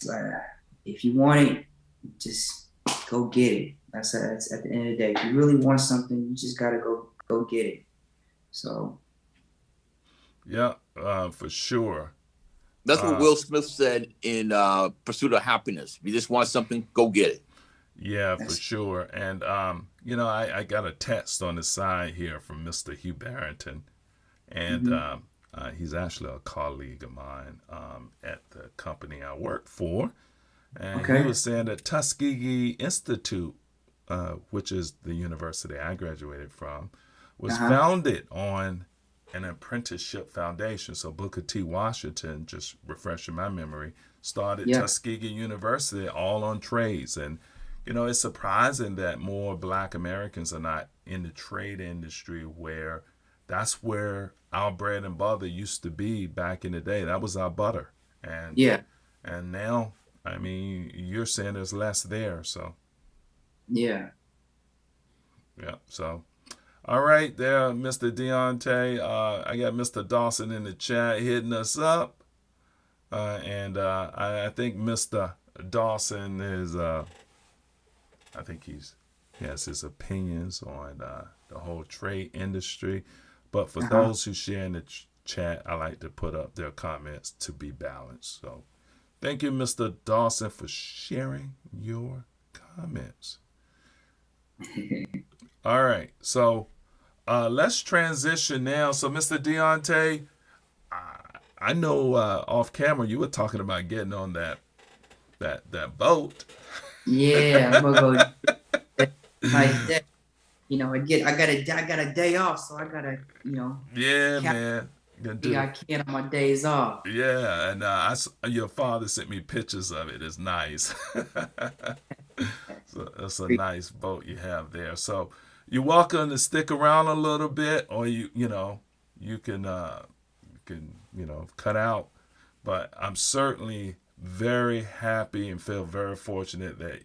if you want it, just go get it. That's at the end of the day. If you really want something, you just gotta go get it. So Yeah, for sure. That's what Uh, Will Smith said in Pursuit of Happiness. If you just want something, go get it. yeah, for that's sure. And I got a text on the side here from Mr. Hugh Barrington, and hmm he's actually a colleague of mine at the company I work for. And he okay. was saying that Tuskegee Institute, which is the university I graduated from, was Uh-huh. founded on an apprenticeship foundation. So Booker T. Washington, just refreshing my memory, started Yeah. Tuskegee University all on trades. And, it's surprising that more black Americans are not in the trade industry where that's where our bread and butter used to be back in the day. That was our butter. And Yeah. and now, I mean, you're saying there's less there. So, Yeah. yeah. So, all right, there, Mr. Diontea. I got Mr. Dawson in the chat hitting us up. And I think Mr. Dawson is, I think he has his opinions on the whole trade industry. But for Uh-huh. those who share in the chat, I like to put up their comments to be balanced. So thank you, Mr. Dawson, for sharing your comments. All right. So let's transition now. So, Mr. Diontea, I know off camera you were talking about getting on that boat. Yeah. I'm gonna go nice day. I got a day off, so I gotta, Yeah, cap man. Gonna do everything the I can on my days off. yeah, and your father sent me pictures of it. It's nice. So that's a nice boat you have there. So you're welcome to stick around a little bit, or you can cut out. But I'm certainly very happy and feel very fortunate that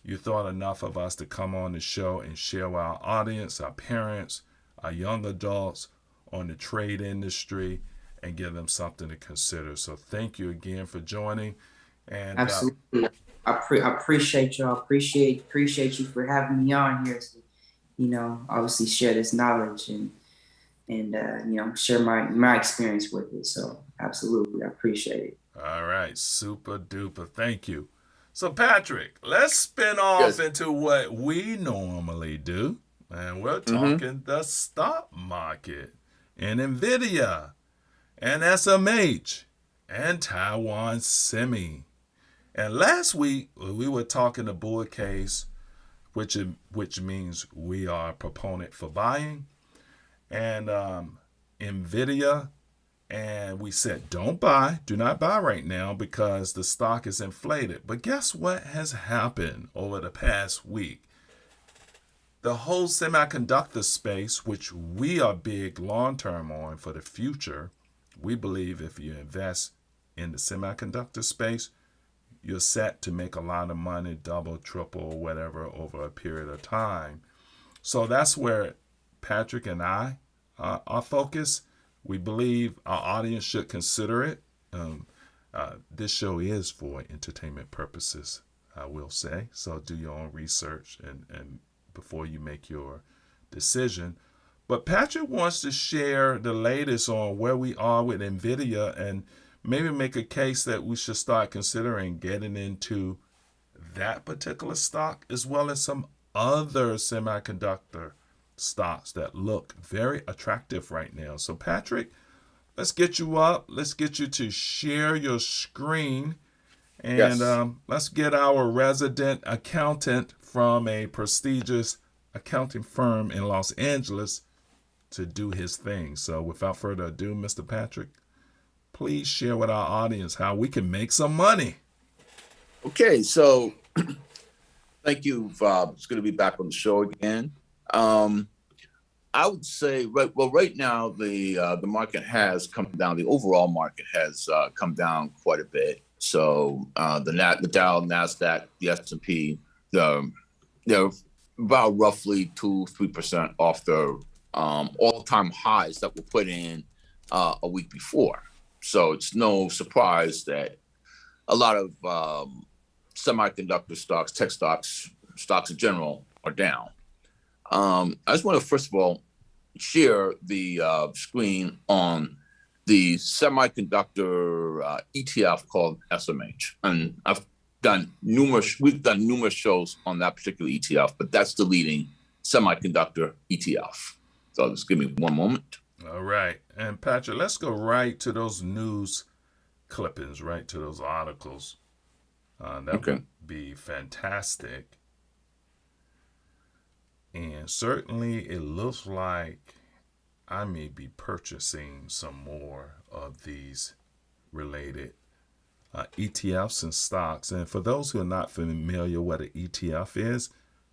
you thought enough of us to come on the show and share with our audience, our parents, our young adults on the trade industry and give them something to consider. So thank you again for joining. And Absolutely. I appreciate y'all. Appreciate you for having me on here to, obviously share this knowledge and share my experience with it. So absolutely, I appreciate it. all right, super duper. Thank you. So, Patrick, let's spin off Yes. into what we normally do. And we're Mm-hmm. talking the stock market and Nvidia and SMH and Taiwan Semi. And last week we were talking the bull case, which means we are a proponent for buying, and Nvidia, and we said don't buy, do not buy right now because the stock is inflated. But guess what has happened over the past week? The whole semiconductor space, which we are big long term on for the future, we believe if you invest in the semiconductor space, you're set to make a lot of money, double, triple, whatever, over a period of time. So that's where Patrick and I are focused. We believe our audience should consider it. This show is for entertainment purposes, I will say. So do your own research and before you make your decision. But Patrick wants to share the latest on where we are with Nvidia and maybe make a case that we should start considering getting into that particular stock as well as some other semiconductor stocks that look very attractive right now. So, Patrick, let's get you up. Let's get you to share your screen. And Yes. let's get our resident accountant from a prestigious accounting firm in Los Angeles to do his thing. So, without further ado, Mr. Patrick, please share with our audience how we can make some money. Okay. So thank you, Bob. It's good to be back on the show again. I would say right now the market has come down. The overall market has come down quite a bit. So the Dow, Nasdaq, the S&P, they're about roughly 2-3% off the all-time highs that were put in a week before. So it's no surprise that a lot of semiconductor stocks, tech stocks, stocks in general are down. I just want to first of all share the screen on the semiconductor ETF called SMH, and we've done numerous shows on that particular ETF, but that's the leading semiconductor ETF. So just give me one moment. All right. And Patrick, let's go right to those news clippings, right to those articles. That Okay. would be fantastic. And certainly it looks like I may be purchasing some more of these related ETFs and stocks. And for those who are not familiar what an ETF is,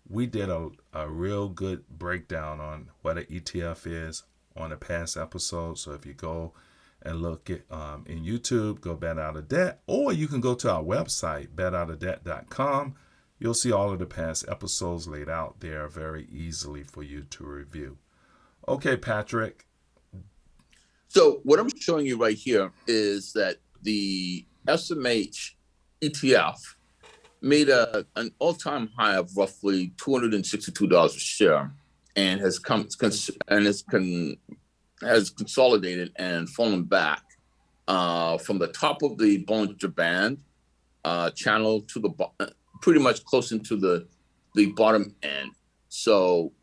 we did a real good breakdown on what an ETF is on a past episode. So if you go and look at in YouTube, go Bet Out of Debt, or you can go to our website, betoutofdebt.com. You'll see all of the past episodes laid out there very easily for you to review. Okay, Patrick. So what I'm showing you right here is that the SMH ETF made an all-time high of roughly $262 a share, and has consolidated and fallen back from the top of the Bollinger Band channel to the pretty much close into the bottom end. So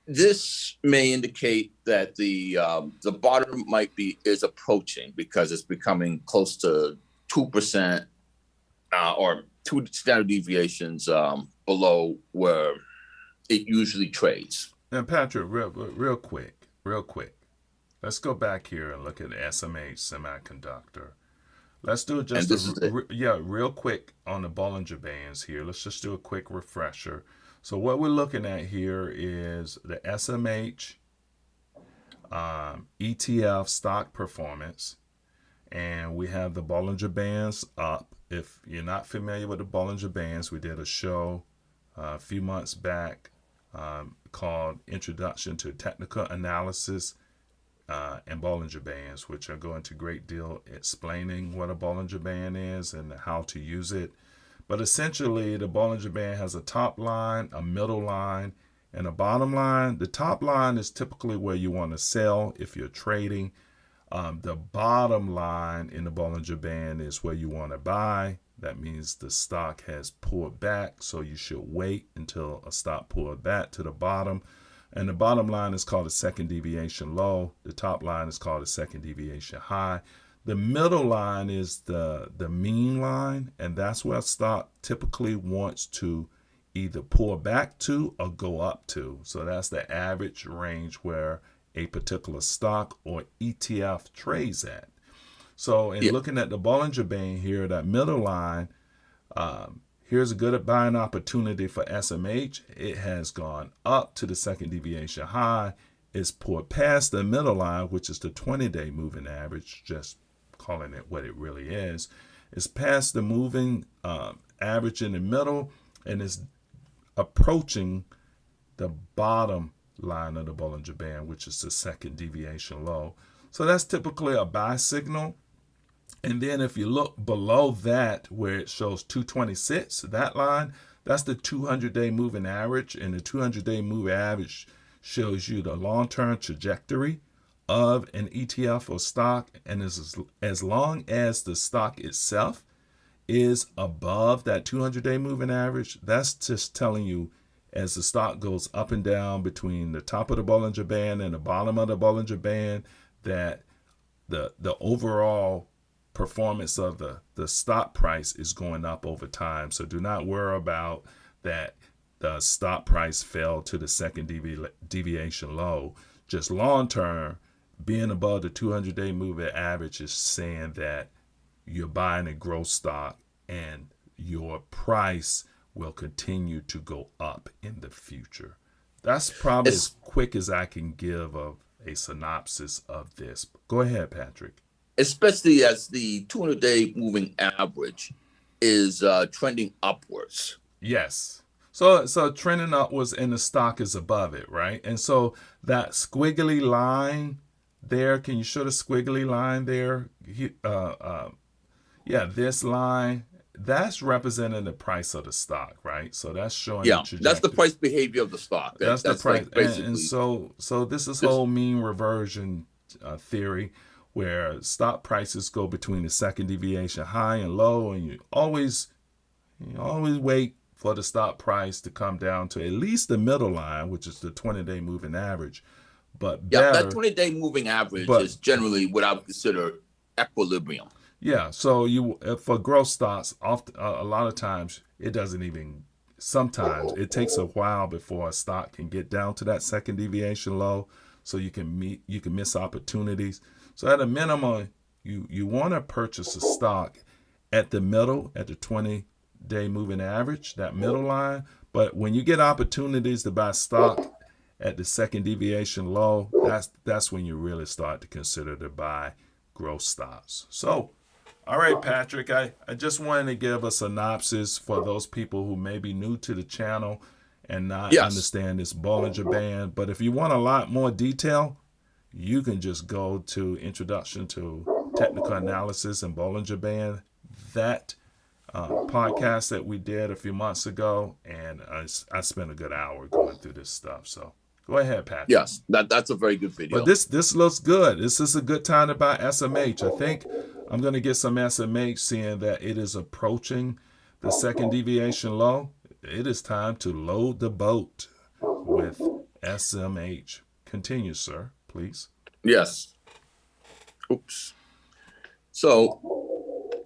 this may indicate that the bottom is approaching, because it's becoming close to 2% or 2 standard deviations below where it usually trades. And Patrick, real quick. Let's go back here and look at SMH semiconductor. Let's do just real quick on the Bollinger Bands here. Let's just do a quick refresher. So what we're looking at here is the SMH ETF stock performance, and we have the Bollinger Bands up. If you're not familiar with the Bollinger Bands, we did a show a few months back called Introduction to Technical Analysis and Bollinger Bands, which are going to great deal explaining what a Bollinger Band is and how to use it. But essentially, the Bollinger Band has a top line, a middle line, and a bottom line. The top line is typically where you want to sell if you're trading. The bottom line in the Bollinger Band is where you want to buy. That means the stock has pulled back, so you should wait until a stock pulled back to the bottom. And the bottom line is called a second deviation low. The top line is called a second deviation high. The middle line is the mean line, and that's where stock typically wants to either pull back to or go up to. So that's the average range where a particular stock or ETF trades at. So in looking at the Bollinger Band here, that middle line, here's a good buying opportunity for SMH. It has gone up to the second deviation high. It's pulled past the middle line, which is the 20-day moving average, just calling it what it really is. It's past the moving average in the middle, and it's approaching the bottom line of the Bollinger Band, which is the second deviation low. So that's typically a buy signal. And then if you look below that, where it shows 226, that line, that's the 200-day moving average. And the 200-day moving average shows you the long-term trajectory of an ETF or stock. And as long as the stock itself is above that 200-day moving average, that's just telling you as the stock goes up and down between the top of the Bollinger Band and the bottom of the Bollinger Band, that the overall performance of the stock price is going up over time. So do not worry about that the stock price fell to the second deviation low. Just long term, being above the 200-day moving average is saying that you're buying a growth stock and your price will continue to go up in the future. That's probably as quick as I can give of a synopsis of this. Go ahead, Patrick. Especially as the 200-day moving average is trending upwards. Yes. So trending upwards and the stock is above it, right? And so that squiggly line there. Can you show the squiggly line there? Yeah, this line, that's representing the price of the stock, right? So that's showing the Yeah, that's the trajectory. price behavior of the stock. That's the That's price, like and basically so this is this. whole mean reversion theory, where stock prices go between the second deviation high and low, and you always wait for the stock price to come down to at least the middle line, which is the 20-day moving average, but Yeah, that better. 20-day moving average But is generally what I would consider equilibrium. yeah, so you for growth stocks, often a lot of times it doesn't even. Sometimes it takes a while before a stock can get down to that second deviation low, so you can miss opportunities. So at a minimum, you want to purchase a stock at the middle, at the 20-day moving average, that middle line. But when you get opportunities to buy stock at the second deviation low, that's when you really start to consider to buy growth stocks. So, all right, Patrick, I just wanted to give a synopsis for those people who may be new to the channel and not Yes. understand this Bollinger Band. But if you want a lot more detail, you can just go to Introduction to Technical Analysis and Bollinger Band. That podcast that we did a few months ago, and I spent a good hour going through this stuff. So go ahead, Patrick. Yes, that's a very good video. But this looks good. This is a good time to buy SMH. I think I'm going to get some SMH, seeing that it is approaching the second deviation low. It is time to load the boat with SMH. Continue, sir, please. Yes. Oops. So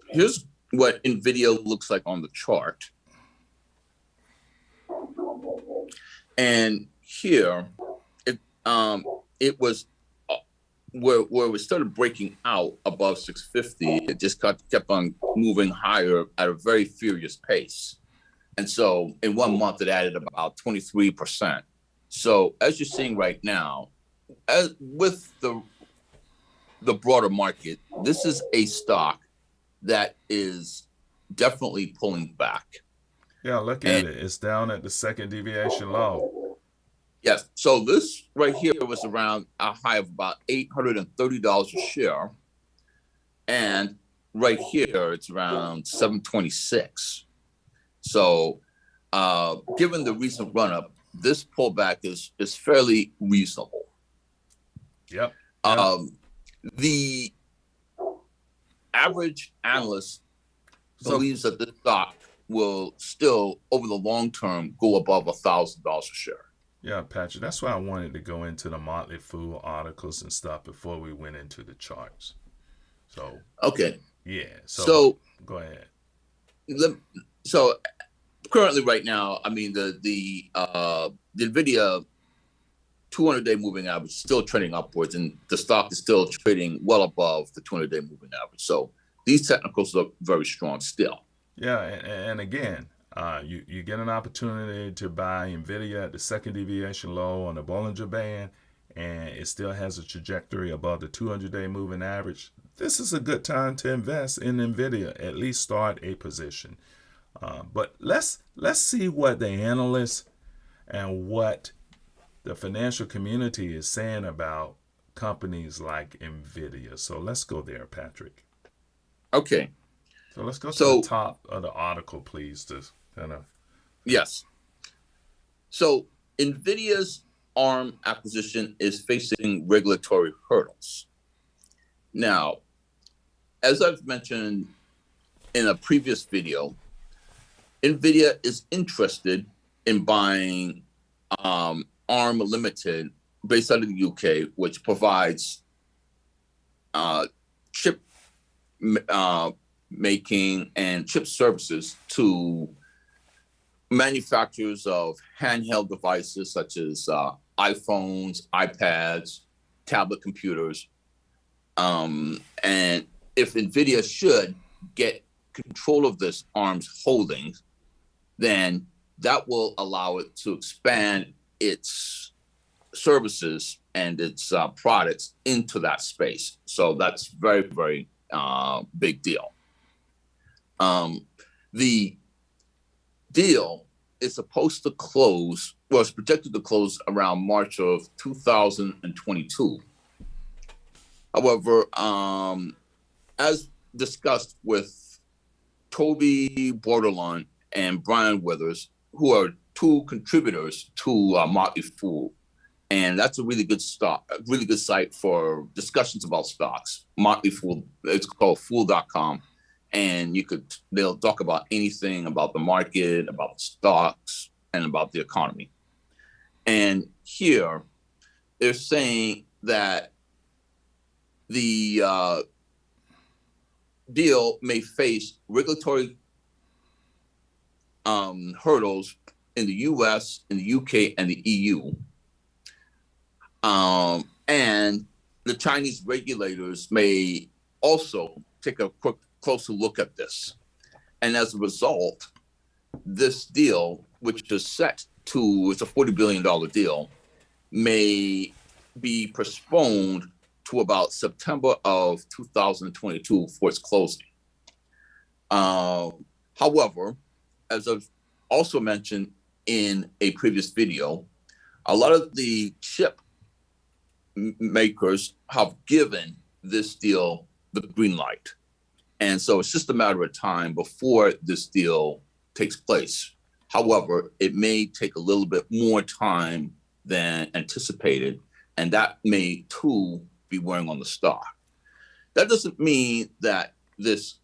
here's what Nvidia looks like on the chart. And here, it was where we started breaking out above 650. It just kept on moving higher at a very furious pace. And so in 1 month, it added about 23%. So as you're seeing right now, with the broader market, this is a stock that is definitely pulling back. Yeah, look at it. It's down at the second deviation low. Yes. So this right here was around a high of about $830 a share. And right here, it's around 726. So given the recent run up, this pullback is fairly reasonable. Yep. The average analyst believes that this stock will still, over the long term, go above $1,000 a share. Yeah, Patrick, that's why I wanted to go into the Motley Fool articles and stuff before we went into the charts. So okay, yeah. So go ahead. So currently, right now, I mean the Nvidia 200-day moving average is still trending upwards, and the stock is still trading well above the 200-day moving average. So these technicals look very strong still. Yeah, and again, you get an opportunity to buy Nvidia at the second deviation low on the Bollinger Band, and it still has a trajectory above the 200-day moving average. This is a good time to invest in Nvidia. At least start a position. But let's see what the analysts and what the financial community is saying about companies like Nvidia. So let's go there, Patrick. Okay. So let's go to the top of the article, please, to kind of. Yes. So Nvidia's ARM acquisition is facing regulatory hurdles. Now, as I've mentioned in a previous video, Nvidia is interested in buying ARM Limited, based out of the UK, which provides chip making and chip services to manufacturers of handheld devices such as iPhones, iPads, tablet computers. And if Nvidia should get control of this ARM's holdings, then that will allow it to expand its services and its products into that space. So that's very, very big deal. The deal is supposed to close, well, it's projected to close around March of 2022. However, as discussed with Toby Borderline and Brian Withers, who are two contributors to Motley Fool, and that's a really good start, a really good site for discussions about stocks. Motley Fool, it's called fool.com, and they'll talk about anything about the market, about stocks, and about the economy. And here, they're saying that the deal may face regulatory hurdles in the US, in the UK, and the EU. And the Chinese regulators may also take a closer look at this. And as a result, this deal, which is set to, it's a $40 billion deal, may be postponed to about September of 2022 for its closing. However, as I've also mentioned in a previous video, a lot of the chip makers have given this deal the green light. And so it's just a matter of time before this deal takes place. However, it may take a little bit more time than anticipated, and that may too be wearing on the stock. That doesn't mean that if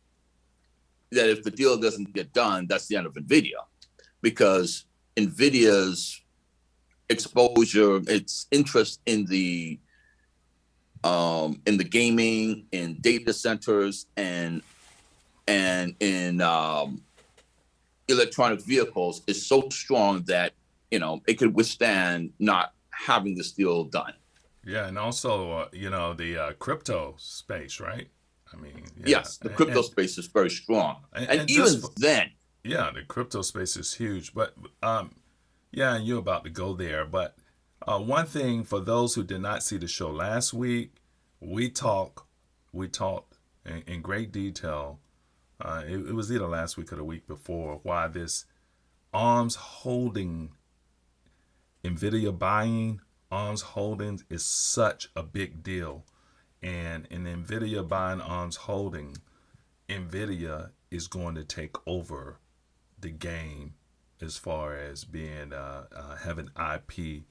the deal doesn't get done, that's the end of Nvidia, because Nvidia's exposure, its interest in the gaming, in data centers, and in electronic vehicles is so strong that it could withstand not having this deal done. Yeah, and also the crypto space, right? I mean, yeah. Yes, the crypto space is very strong, and even then. Yeah, the crypto space is huge, but yeah, and you're about to go there. But one thing for those who did not see the show last week, we talked in great detail. It was either last week or the week before, why this arms holding, Nvidia buying arms holdings is such a big deal. And in Nvidia buying arms holding, Nvidia is going to take over the game as far as being having IP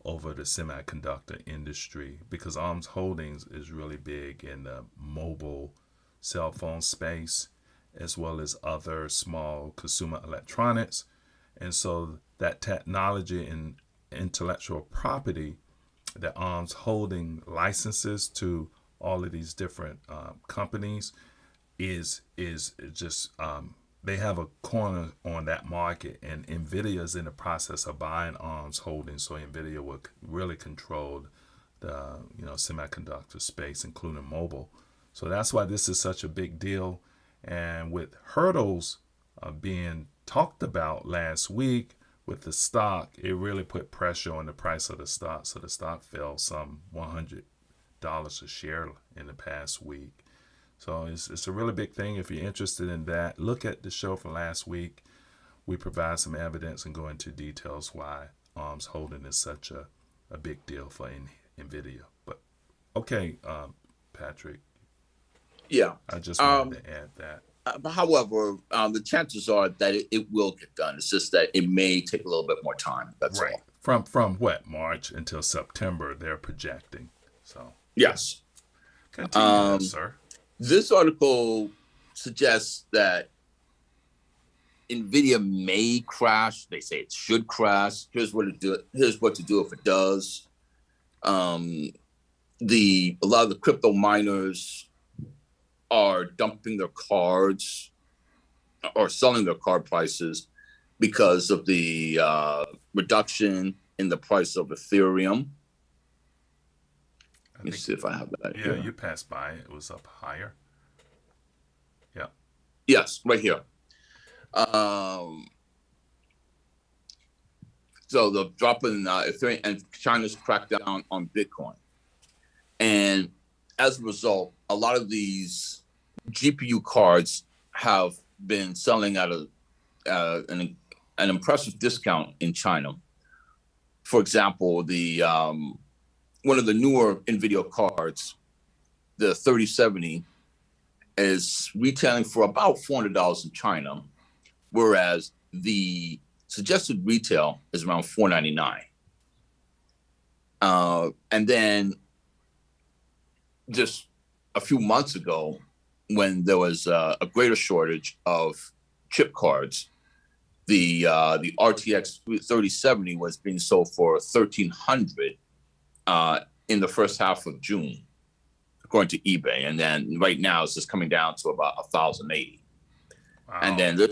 over the semiconductor industry, because arms holdings is really big in the mobile cell phone space as well as other small consumer electronics. And so that technology and intellectual property that arms holding licenses to all of these different companies is just they have a corner on that market, and Nvidia is in the process of buying arms holding, so Nvidia will really control the semiconductor space, including mobile. So that's why this is such a big deal. And with hurdles being talked about last week with the stock, it really put pressure on the price of the stock. So the stock fell some $100 a share in the past week. So it's a really big thing. If you're interested in that, look at the show from last week. We provide some evidence and go into details why arms holding is such a big deal for Nvidia. But okay, Patrick. Yeah. I just wanted to add that. However, the chances are that it will get done. It's just that it may take a little bit more time. That's right. all. From what, March until September, they're projecting. So yes. Continue, sir. This article suggests that Nvidia may crash. They say it should crash. Here's what to do. Here's what to do if it does. A lot of the crypto miners are dumping their cards or selling their card prices because of the reduction in the price of Ethereum. Let me see if I have that here. Yeah, you passed by. It was up higher. Yeah. Yes, right here. So the drop in Ethereum and China's crackdown on Bitcoin. And as a result, a lot of these GPU cards have been selling at an impressive discount in China. For example, one of the newer Nvidia cards the 3070 is retailing for about $400 in China, whereas the suggested retail is around $499. And then just a few months ago, when there was a greater shortage of chip cards, the RTX 3070 was being sold for $1,300 in the first half of June, according to eBay. And then right now it's just coming down to about $1,080. Wow.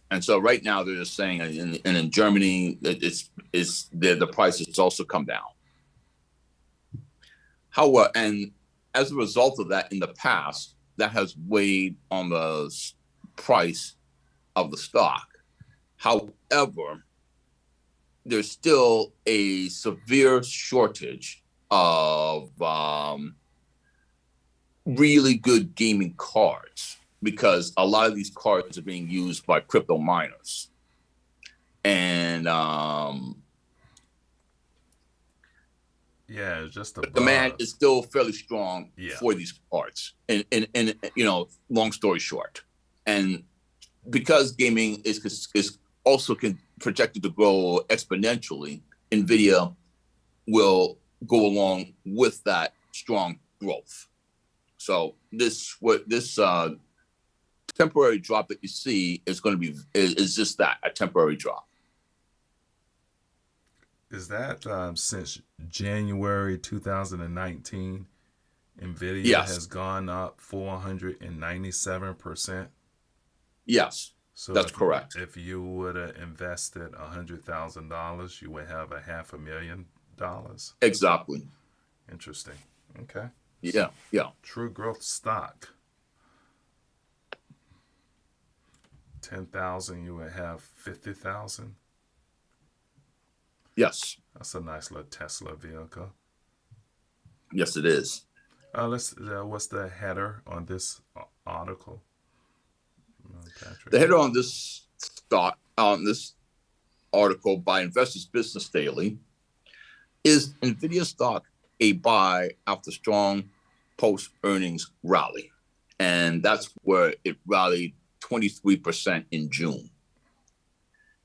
And so right now they're just saying, in Germany, the price has also come down. However, and as a result of that, in the past, that has weighed on the price of the stock. However, there's still a severe shortage of really good gaming cards, because a lot of these cards are being used by crypto miners. And yeah, it's just a the demand is still fairly strong for these cards. And long story short, and because gaming is also projected to grow exponentially, Nvidia will go along with that strong growth. So this temporary drop that you see is going to be is just that, a temporary drop. Is that since January 2019, Nvidia has gone up 497%? Yes, so that's correct. If you would have invested $100,000, you would have $500,000. Exactly. Interesting. Okay. Yeah. True growth stock. 10,000, you would have 50,000. Yes. That's a nice little Tesla vehicle. Yes, it is. What's the header on this article, Patrick? The header on this article by Investors Business Daily is Nvidia stock a buy after strong post-earnings rally. And that's where it rallied 23% in June.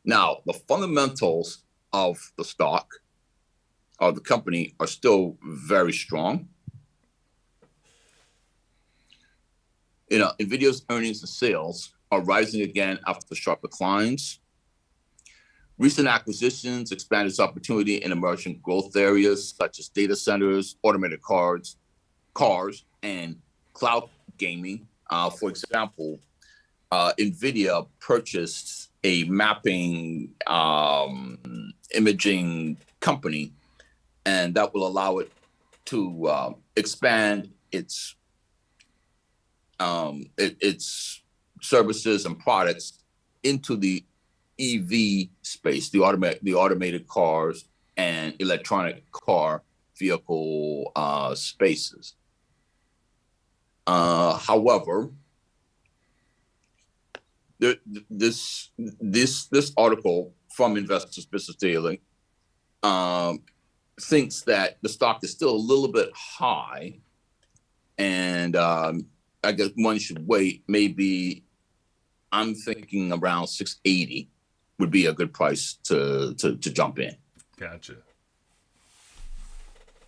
Now, the fundamentals of the stock, of the company, are still very strong. Nvidia's earnings and sales are rising again after the sharp declines. Recent acquisitions expand its opportunity in emerging growth areas such as data centers, automated cars, and cloud gaming. For example, Nvidia purchased a mapping imaging company, and that will allow it to expand its services and products into the EV space, the automated cars and electronic car vehicle spaces. However, this article from Investors Business Daily thinks that the stock is still a little bit high, and I guess one should wait. Maybe I'm thinking around 680 would be a good price to jump in. Gotcha.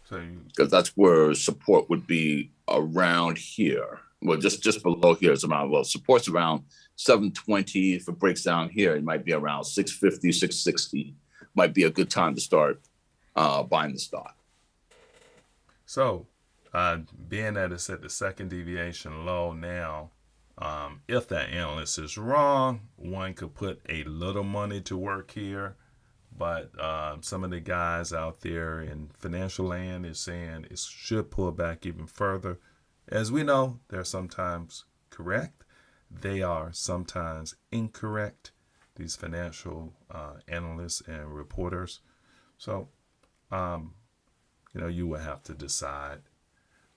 Because that's where support would be around here. Well, just below here is around, support's around 720. If it breaks down here, it might be around 650, 660. Might be a good time to start buying the stock. So, being that it's at the second deviation low now, if that analyst is wrong, one could put a little money to work here. But some of the guys out there in financial land is saying it should pull back even further. As we know, they're sometimes correct. They are sometimes incorrect, these financial analysts and reporters. So, you will have to decide.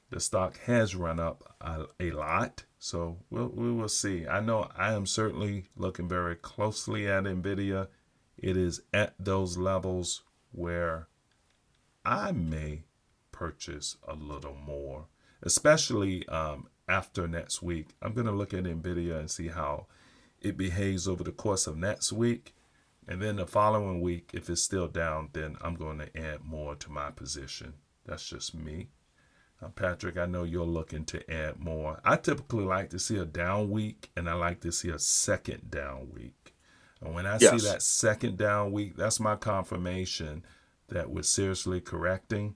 The stock has run up a lot, so we will see. I know I am certainly looking very closely at Nvidia. It is at those levels where I may purchase a little more. especially after next week. I'm going to look at Nvidia and see how it behaves over the course of next week. And then the following week, if it's still down, then I'm going to add more to my position. That's just me. Patrick, I know you're looking to add more. I typically like to see a down week, and I like to see a second down week. And when I see Yes. that second down week, that's my confirmation that we're seriously correcting.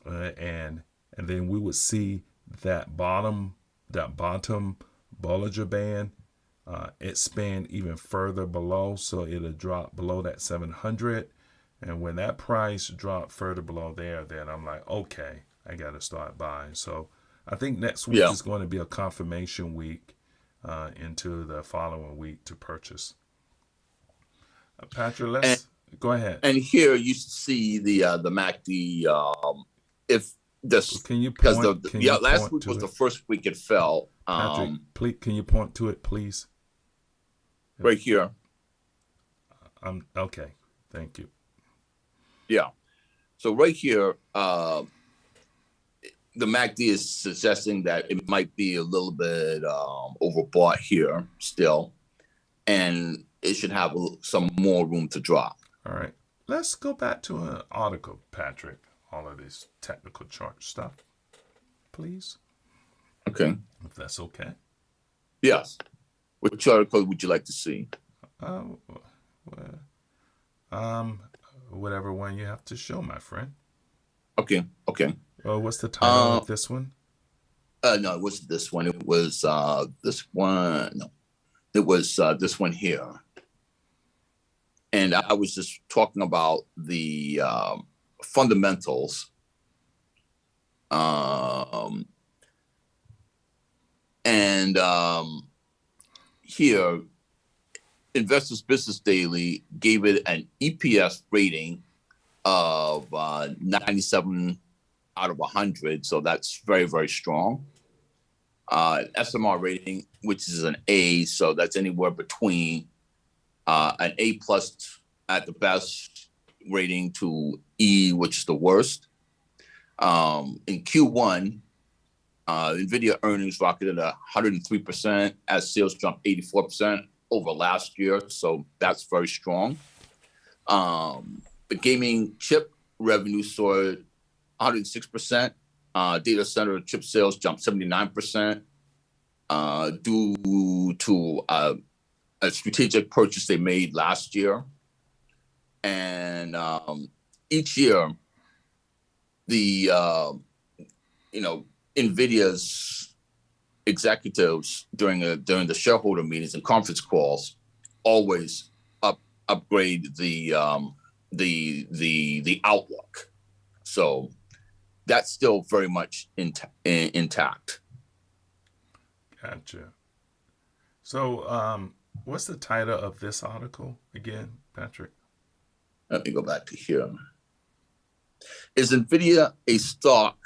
And then we would see that bottom Bollinger Band expand even further below, so it'll drop below that 700. And when that price dropped further below there, then I'm like, okay, I got to start buying. So I think next week is going to be a confirmation week into the following week to purchase. Patrick, let's go ahead. And here you see the MACD. If this, can you because point, last week was the first week it fell. Patrick, please, can you point to it, please? Right here. Okay. Thank you. Yeah. So right here, the MACD is suggesting that it might be a little bit overbought here still, and it should have some more room to drop. All right. Let's go back to an article, Patrick. All of this technical chart stuff, please. Okay. If that's okay. Yes. Which article would you like to see? Whatever one you have to show, my friend. Okay. What's the title of this one? No, it wasn't this one. It was this one. No, it was this one here. And I was just talking about the fundamentals. Here, Investors Business Daily gave it an EPS rating of 97 out of 100. So that's very, very strong. SMR rating, which is an A. So that's anywhere between an A plus at the best rating to E, which is the worst. In Q1, Nvidia earnings rocketed 103% as sales jumped 84% over last year. So that's very strong. The gaming chip revenue soared 106%. Data center chip sales jumped 79% due to a strategic purchase they made last year. And each year, the Nvidia's executives during the shareholder meetings and conference calls always upgrade the outlook. So that's still very much intact. Gotcha. So what's the title of this article again, Patrick? Let me go back to here. Is Nvidia stock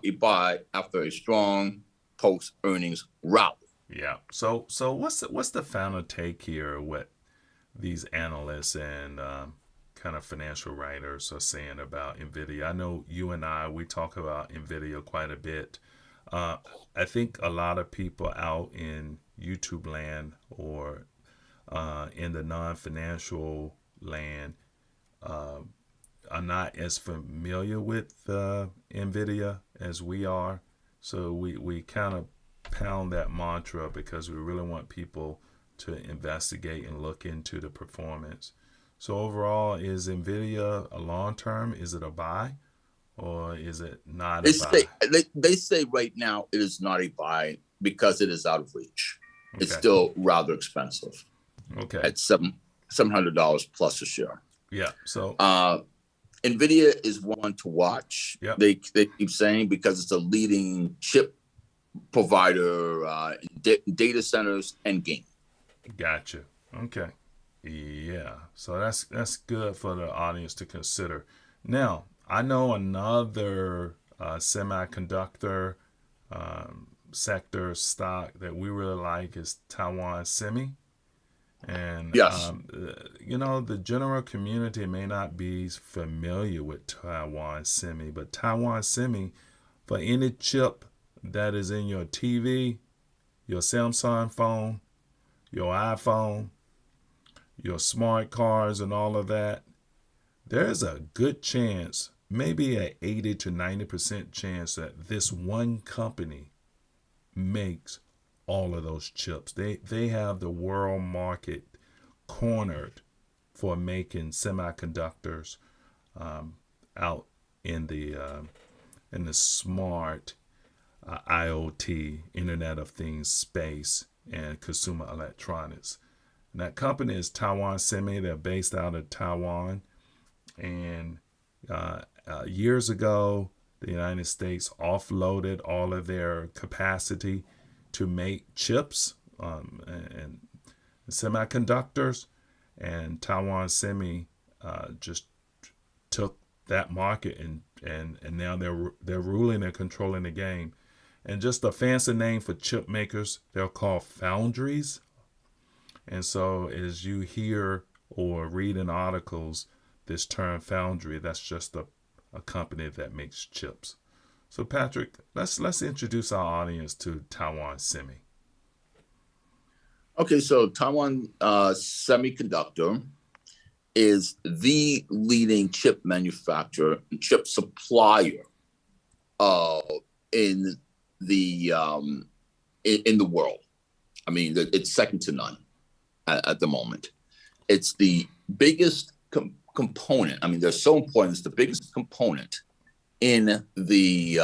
a buy after a strong post-earnings rally? Yeah. So what's the final take here? What these analysts and kind of financial writers are saying about Nvidia? I know you and we talk about Nvidia quite a bit. I think a lot of people out in YouTube land or in the non-financial land are not as familiar with Nvidia as we are. So we kind of pound that mantra because we really want people to investigate and look into the performance. So overall, is Nvidia a long-term? Is it a buy? Or is it not a buy? They say right now it is not a buy because it is out of reach. Okay. It's still rather expensive. Okay. At $700 plus a share. Yeah. So Nvidia is one to watch. Yep. They keep saying because it's a leading chip provider in data centers and gaming. Gotcha. Okay. Yeah. So that's good for the audience to consider. Now, I know another semiconductor sector stock that we really like is Taiwan Semi. And, yes. The general community may not be familiar with Taiwan Semi, but Taiwan Semi for any chip that is in your TV, your Samsung phone, your iPhone, your smart cars, and all of that, there's a good chance, maybe an 80 to 90% chance that this one company makes all of those chips. They have the world market cornered for making semiconductors out in the smart IoT, Internet of Things space and consumer electronics. And that company is Taiwan Semi. They're based out of Taiwan. And years ago, the United States offloaded all of their capacity to make chips and semiconductors, and Taiwan Semi just took that market and now they're ruling and controlling the game. And just a fancy name for chip makers, they're called foundries. And so as you hear or read in articles this term foundry, that's just a company that makes chips. So Patrick, let's introduce our audience to Taiwan Semi. Okay, so Taiwan Semiconductor is the leading chip manufacturer and chip supplier in the world. I mean, it's second to none at the moment. It's the biggest component. I mean, they're so important. It's the biggest component in the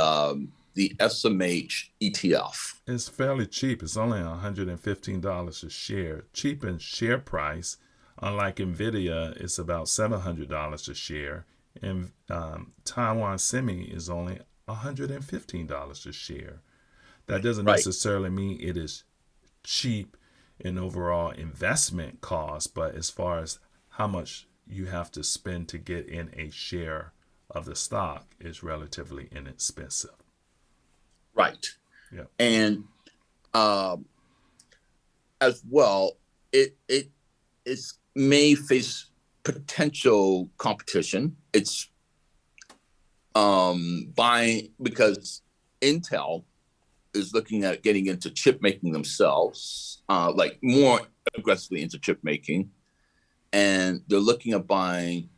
SMH ETF. It's fairly cheap. It's only $115 a share. Cheap in share price. Unlike Nvidia, it's about $700 a share. And Taiwan Semi is only $115 a share. That doesn't necessarily mean it is cheap in overall investment cost, but as far as how much you have to spend to get in a share of the stock is relatively inexpensive. Right. Yeah. And as well, it may face potential competition. It's buying because Intel is looking at getting into chip making themselves, like more aggressively into chip making. And they're looking at buying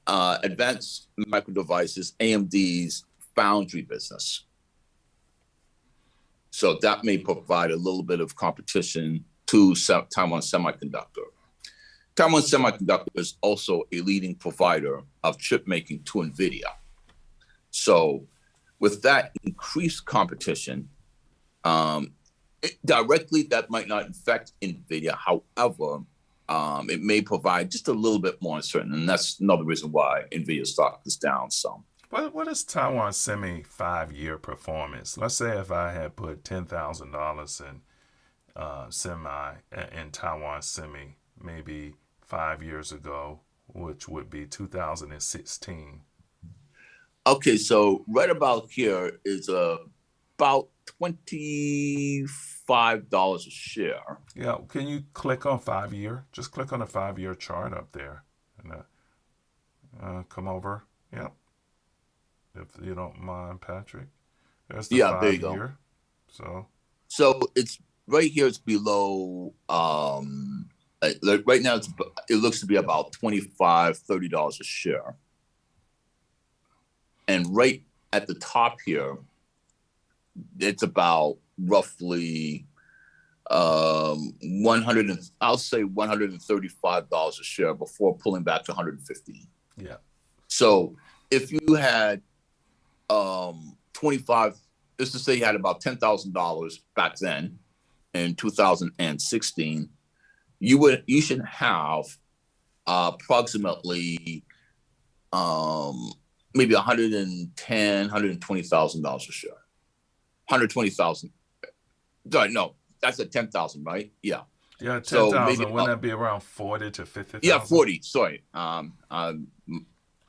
Advanced Micro Devices, AMD's foundry business. So that may provide a little bit of competition to Taiwan Semiconductor. Taiwan Semiconductor is also a leading provider of chip making to Nvidia. So with that increased competition, directly that might not affect Nvidia. However, it may provide just a little bit more uncertainty, and that's another reason why Nvidia stock is down some. What is Taiwan Semi 5-year performance? Let's say if I had put $10,000 in Taiwan Semi maybe 5 years ago, which would be 2016. Okay, so right about here is about $25 a share. Yeah, can you click on 5-year? Just click on the 5-year chart up there, and come over. Yep. If you don't mind, Patrick. There's the 5 there you year. Go. So it's right here. It's below. Like right now, it looks to be about $25-$30 a share. And right at the top here, it's about roughly $135 a share before pulling back to $115. Yeah. So if you had 25, let's just say you had about $10,000 back then in 2016, you should have approximately maybe $120,000 a share. 120,000. No, that's at 10,000, right? Yeah. Yeah, 10,000. Wouldn't that be around 40 to 50,000? Yeah, 40. Sorry. I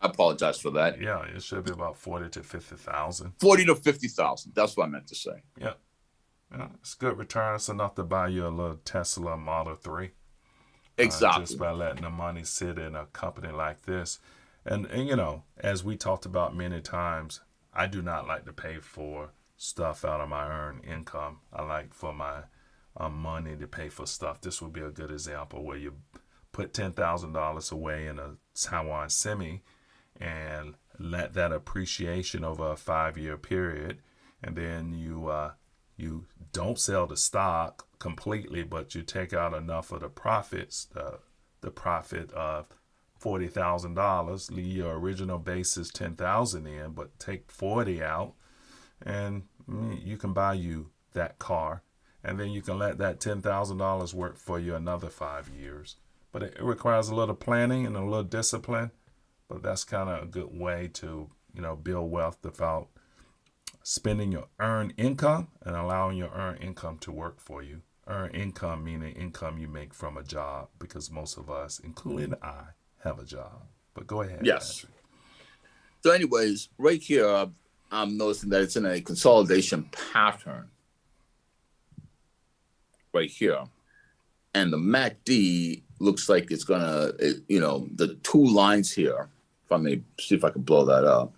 apologize for that. Yeah, it should be about 40 to 50,000. 40 to 50,000. That's what I meant to say. Yeah. Yeah, it's good return. It's enough to buy you a little Tesla Model 3. Exactly. Just by letting the money sit in a company like this. And you know, as we talked about many times, I do not like to pay for stuff out of my earned income. I like for my money to pay for stuff. This would be a good example where you put $10,000 away in a Taiwan semi and let that appreciation over a 5-year period, and then you don't sell the stock completely, but you take out enough of the profits, the profit of $40,000, leave your original basis 10,000 in, but take 40 out, and you can buy you that car, and then you can let that $10,000 work for you another 5 years. But it requires a little planning and a little discipline. But that's kind of a good way to, build wealth without spending your earned income and allowing your earned income to work for you. Earned income meaning income you make from a job, because most of us, including I, have a job. But go ahead, Yes. Patrick. So anyways, right here, I'm noticing that it's in a consolidation pattern right here. And the MACD looks like it's gonna, the two lines here, if I may see if I can blow that up.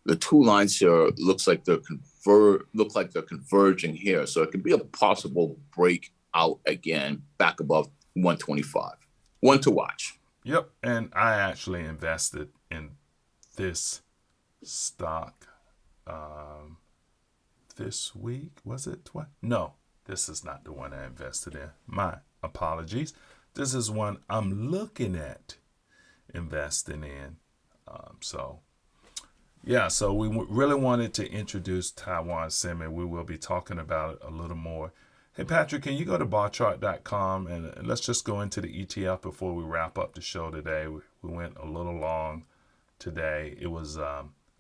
The two lines here looks like they're converging here. So it could be a possible breakout again back above 125. One to watch. Yep, and I actually invested in this stock this week. Was it? No, this is not the one I invested in. My apologies. This is one I'm looking at investing in. So we really wanted to introduce Taiwan Semi. We will be talking about it a little more. Hey, Patrick, can you go to barchart.com and let's just go into the ETF before we wrap up the show today. We went a little long today. It was,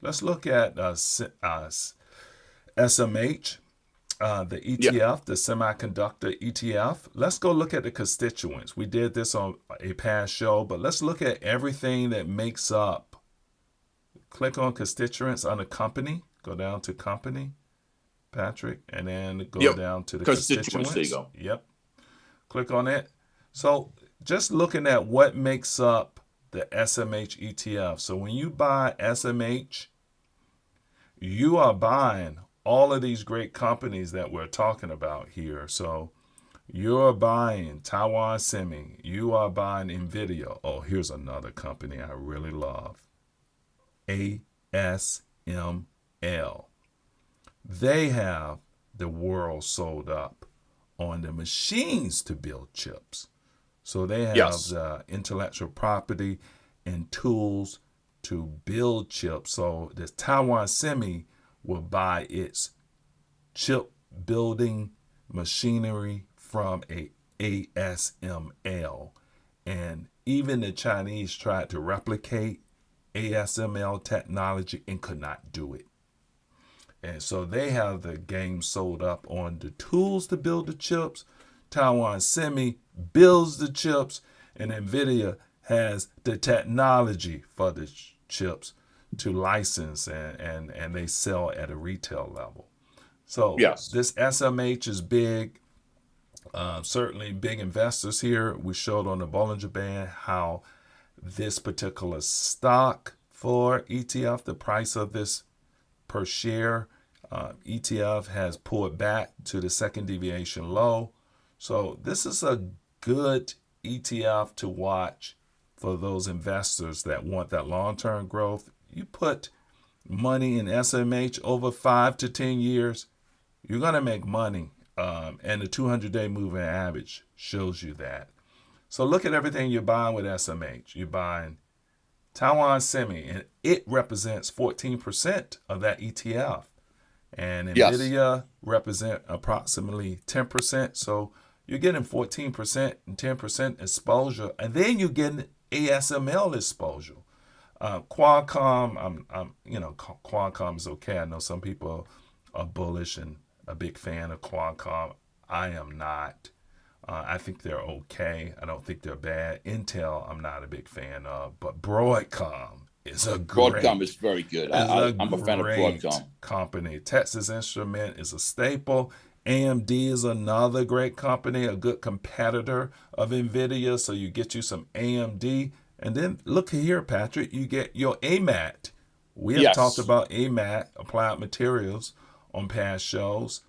let's look at SMH, the ETF, the semiconductor ETF. Let's go look at the constituents. We did this on a past show, but let's look at everything that makes up. Click on constituents under company. Go down to company, Patrick, and then go down to the constituents. There you go. Yep. Click on it. So just looking at what makes up the SMH ETF. So when you buy SMH, you are buying all of these great companies that we're talking about here. So you're buying Taiwan Semi. You are buying Nvidia. Oh, here's another company I really love. ASML. They have the world sold up on the machines to build chips. So they have intellectual property and tools to build chips. So the Taiwan Semi will buy its chip building machinery from a ASML. And even the Chinese tried to replicate ASML technology and could not do it. And so they have the game sold up on the tools to build the chips. Taiwan Semi builds the chips, and Nvidia has the technology for the chips to license, and they sell at a retail level. So this SMH is big. Certainly big investors here. We showed on the Bollinger Band how this particular stock for ETF, the price of this per share ETF has pulled back to the second deviation low. So this is a good ETF to watch for those investors that want that long-term growth. You put money in SMH over 5 to 10 years, you're going to make money. And the 200-day moving average shows you that. So look at everything you're buying with SMH. You're buying Taiwan Semi, and it represents 14% of that ETF. And Nvidia represent approximately 10%. So you're getting 14% and 10% exposure, and then you're getting ASML exposure. Qualcomm, Qualcomm is okay. I know some people are bullish and a big fan of Qualcomm. I am not. I think they're okay. I don't think they're bad. Intel, I'm not a big fan of, but Broadcom is a great. Broadcom is very good. I'm a fan of Broadcom. Company. Texas Instrument is a staple. AMD is another great company, a good competitor of Nvidia. So you get you some AMD. And then look here, Patrick, you get your AMAT. We have talked Yes, about AMAT, Applied Materials, on past shows.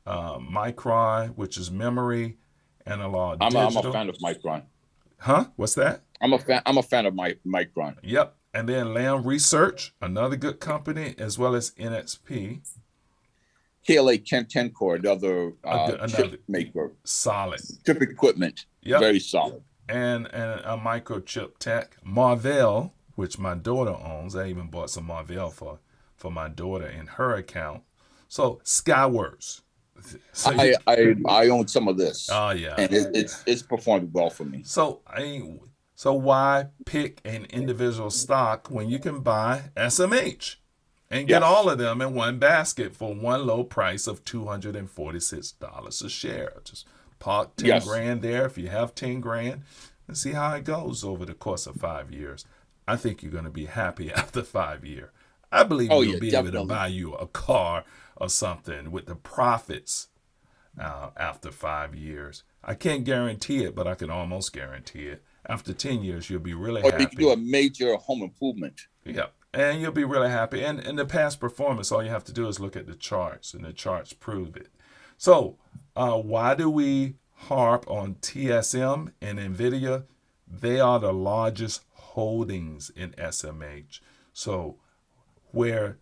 Micron, which is memory, analog, I'm a digital. fan of Micron. Huh? What's that? I'm a fan of Micron. Yep. And then Lam Research, another good company, as well as NXP, KLA Tencor, another another chip maker, solid. chip equipment, Yep. very solid. And a microchip tech. Marvell, which my daughter owns. I even bought some Marvell for my daughter in her account. So Skyworks. So I own some of this, oh yeah. and it's performed well for me. So so why pick an individual stock when you can buy SMH and get all Yes, of them in one basket for one low price of $246 a share? Just park 10 yes. grand there if you have 10 grand and see how it goes over the course of 5 years. I think you're going to be happy after 5 years. I believe Oh you'll yeah, be able to definitely. buy you a car or something with the profits after 5 years. I can't guarantee it, but I can almost guarantee it. After 10 years, you'll be really Or you can do happy. a major home improvement. Yeah. And you'll be really happy. And the past performance, all you have to do is look at the charts, and the charts prove it. So, why do we harp on TSM and Nvidia? They are the largest holdings in SMH. So, where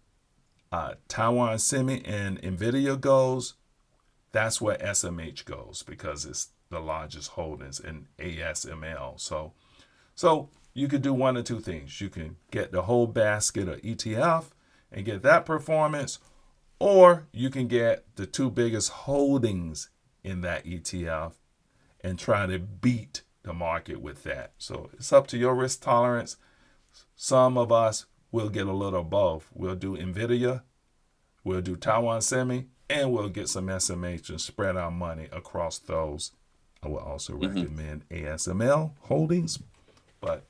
Taiwan Semi and Nvidia goes, that's where SMH goes because it's the largest holdings in ASML. So you could do one or two things. You can get the whole basket of ETF and get that performance, or you can get the two biggest holdings in that ETF and try to beat the market with that. So it's up to your risk tolerance. Some of us will get a little of both. We'll do Nvidia, we'll do Taiwan Semi, and we'll get some SMH and spread our money across those. I will also Hmm. recommend ASML holdings. But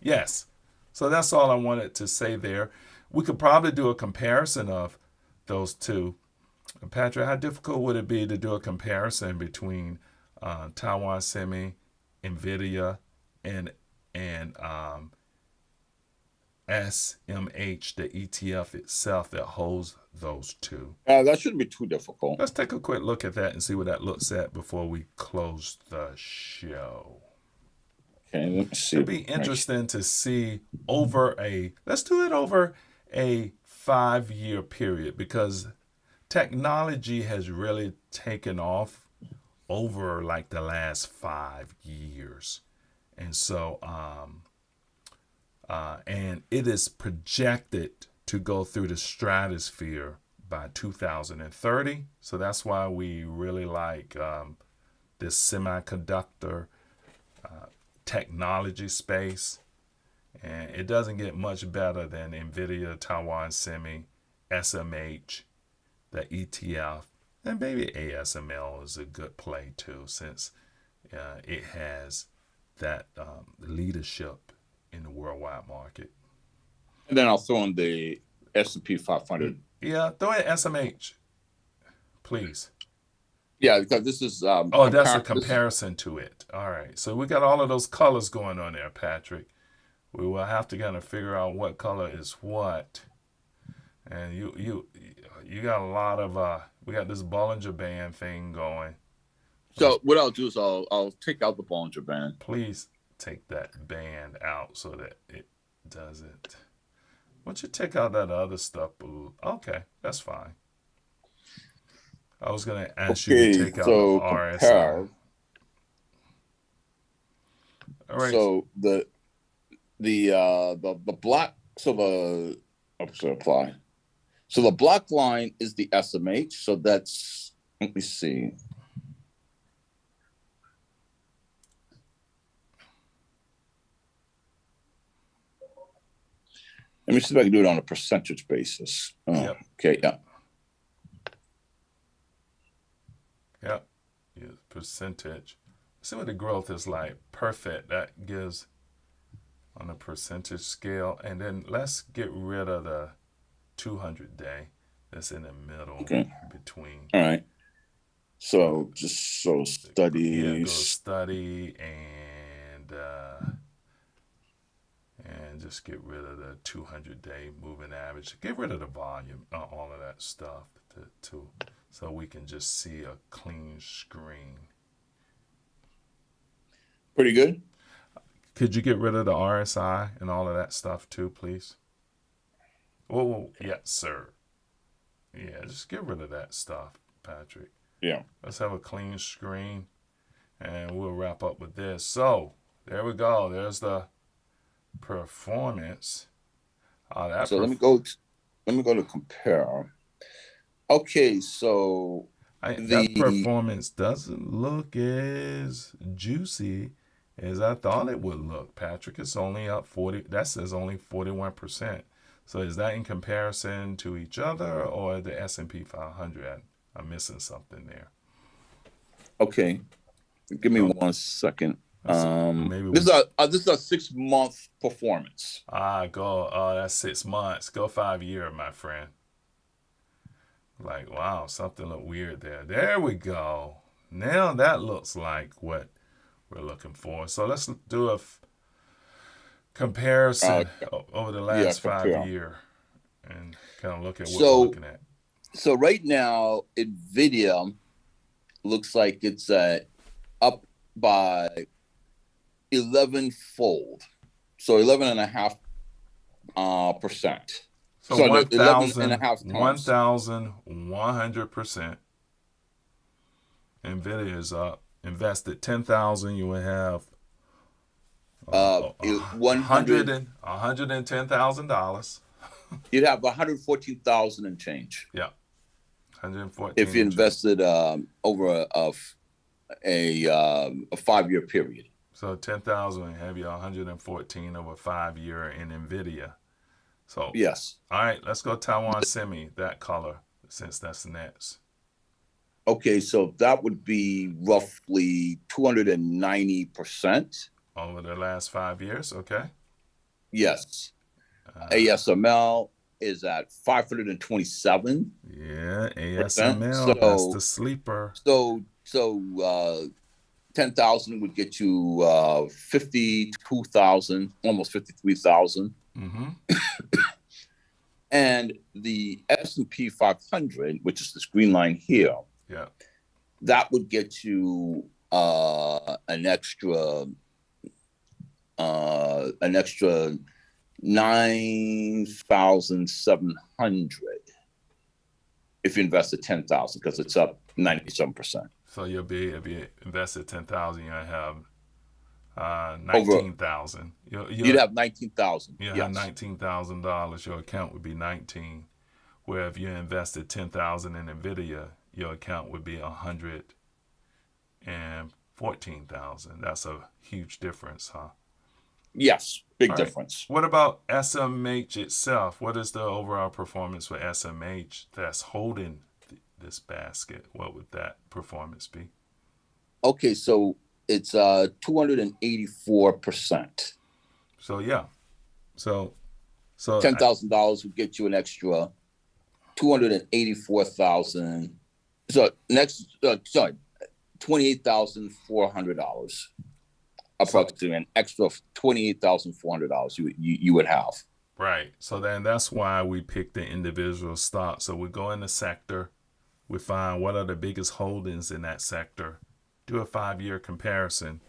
yes, so that's all I wanted to say there. We could probably do a comparison of those two. Patrick, how difficult would it be to do a comparison between Taiwan Semi, Nvidia, and and SMH, the ETF itself that holds those two? That shouldn't be too difficult. Let's take a quick look at that and see what that looks at before we close the show. Okay, let me see. It'd be interesting to see let's do it over a 5 year period because technology has really taken off over like the last 5 years. And so, and it is projected to go through the stratosphere by 2030. So that's why we really like this semiconductor technology space. And it doesn't get much better than Nvidia, Taiwan Semi, SMH, the ETF, and maybe ASML is a good play too, since it has that leadership in the worldwide market. And then I'll throw in the S&P 500. Yeah, throw in SMH, please. Yeah, because this is Oh, that's a comparison to it. All right, so we got all of those colors going on there, Patrick. We will have to kind of figure out what color is what. And you got a lot of we got this Bollinger Band thing going. So what I'll do is I'll take out the Bollinger Band. Please take that band out so that it doesn't. Once you take out that other stuff, okay, that's fine. I was gonna ask you to Okay, take out the so RSI. compare. All right. So the black so the apply. So the black line is the SMH. So that's, let me see. Let me see if I can do it on a percentage basis. Oh, Yep. okay, yeah. Yep. Yeah, percentage. See what the growth is like. Perfect. That gives on a percentage scale. And then let's get rid of the 200 day that's in the middle Okay. between. All right. So just so Yeah, go studies. study and just get rid of the 200-day moving average. Get rid of the volume, all of that stuff, so we can just see a clean screen. Pretty good. Could you get rid of the RSI and all of that stuff too, please? Whoa, yes, sir. Yeah, just get rid of that stuff, Patrick. Yeah. Let's have a clean screen, and we'll wrap up with this. So there we go. There's the performance. So let me go to compare. Okay, so that performance doesn't look as juicy as I thought it would look, Patrick. It's only up 40. That says only 41%. So is that in comparison to each other or the S&P 500? I'm missing something there. Okay, give me 1 second. Maybe this is a 6-month performance. That's 6 months. Go 5 year, my friend. Like, wow, something looked weird there. There we go. Now that looks like what we're looking for. So let's do a comparison over the last 5 year and kind of look at what we're looking at. So right now, Nvidia looks like it's up by 11-fold. So 11.5%. So 1,100%. Nvidia is up. Invested 10,000, you would have $110,000. You'd have 114,000 and change. Yeah, 114. If you invested over a 5-year period. So 10,000 have you 114 over 5 year in Nvidia. So yes. All right, let's go Taiwan Semi, that color, since that's next. Okay, so that would be roughly 290% over the last 5 years. Okay. Yes. ASML is at 527. Yeah, ASML. That's the sleeper. So 10,000 would get you 52,000, almost 53,000. Mm-hmm. And the S&P 500, which is this green line here, yeah, that would get you an extra 9,700 if you invested 10,000, because it's up 97%. So if you invested 10,000, you'll have 19,000. You'd have 19,000. You have $19,000. Your account would be 19. Where if you invested 10,000 in Nvidia, your account would be 114,000. That's a huge difference, huh? Yes, big difference. What about SMH itself? What is the overall performance for SMH that's holding this basket? What would that performance be? Okay, so it's 284%. So yeah, so $10,000 would get you an extra 284,000. So next, $28,400. Approximately an extra $28,400 you would have. Right. So then that's why we pick the individual stock. So we go in the sector, we find what are the biggest holdings in that sector, do a 5-year comparison,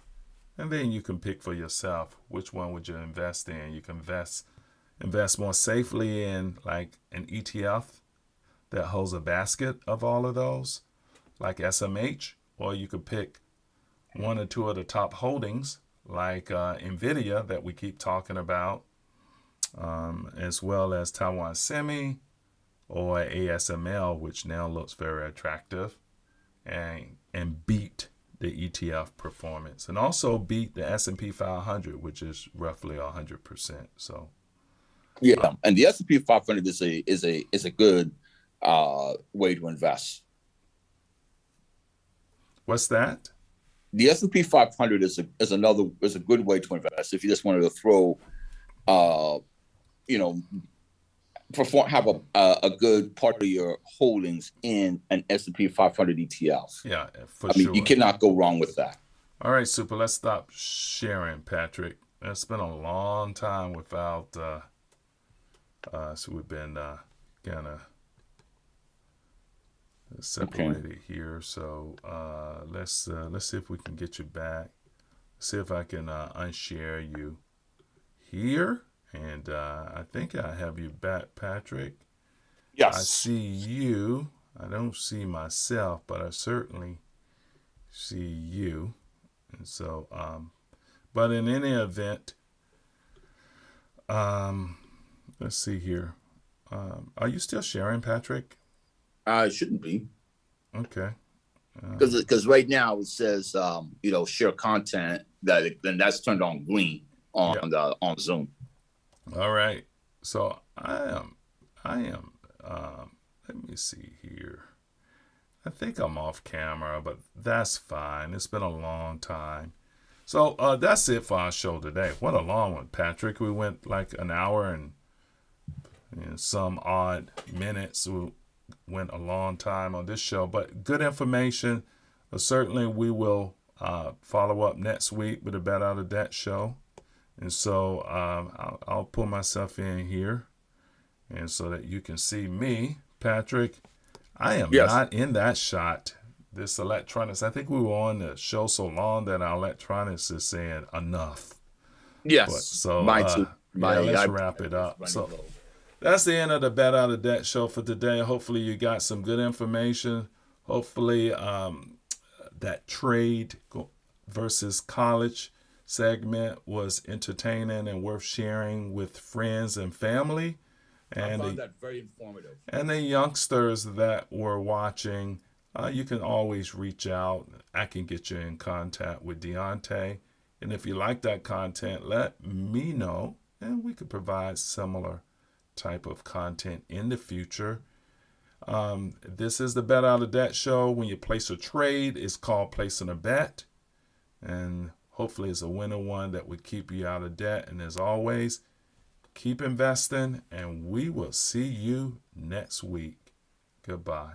and then you can pick for yourself which one would you invest in. You can invest more safely in like an ETF that holds a basket of all of those, like SMH, or you could pick one or two of the top holdings like Nvidia that we keep talking about, as well as Taiwan Semi or ASML, which now looks very attractive, and beat the ETF performance, and also beat the S&P 500, which is roughly 100%. So yeah, and the S&P 500 is a good way to invest. What's that? The S&P 500 is a good way to invest if you just wanted to throw, have a good part of your holdings in an S&P 500 ETF. Yeah, sure. You cannot go wrong with that. All right, super. Let's stop sharing, Patrick. It's been a long time without so we've been kind of Okay. separated here. So let's see if we can get you back. See if I can unshare you here. And I think I have you back, Patrick. I Yes. see you. I don't see myself, but I certainly see you. And so, but in any event, um, let's see here. Are you still sharing, Patrick? It shouldn't be Okay. because right now it says share content then that's turned on green on Yeah. the on Zoom. All right. So I am. Let me see here. I think I'm off camera, but that's fine. It's been a long time. So that's it for our show today. What a long one, Patrick. We went like an hour and some odd minutes. We went a long time on this show, but good information. Certainly, we will follow up next week with a Bet Out of Debt show. And so I'll pull myself in here, and so that you can see me, Patrick. I am Yes. not in that shot. This electronics. I think we were on the show so long that our electronics is saying enough. But Yes. so Mine too. yeah, let's I wrap it up. running So low. that's the end of the Bet Out of Debt show for today. Hopefully you got some good information. Hopefully that trade versus college segment was entertaining and worth sharing with friends and family. I And found that very informative. and the youngsters that were watching, you can always reach out. I can get you in contact with Diontea. And if you like that content, let me know. And we could provide similar type of content in the future. This is the Bet Out of Debt show. When you place a trade, it's called placing a bet. And hopefully it's a winner one that would keep you out of debt. And as always, keep investing, and we will see you next week. Goodbye.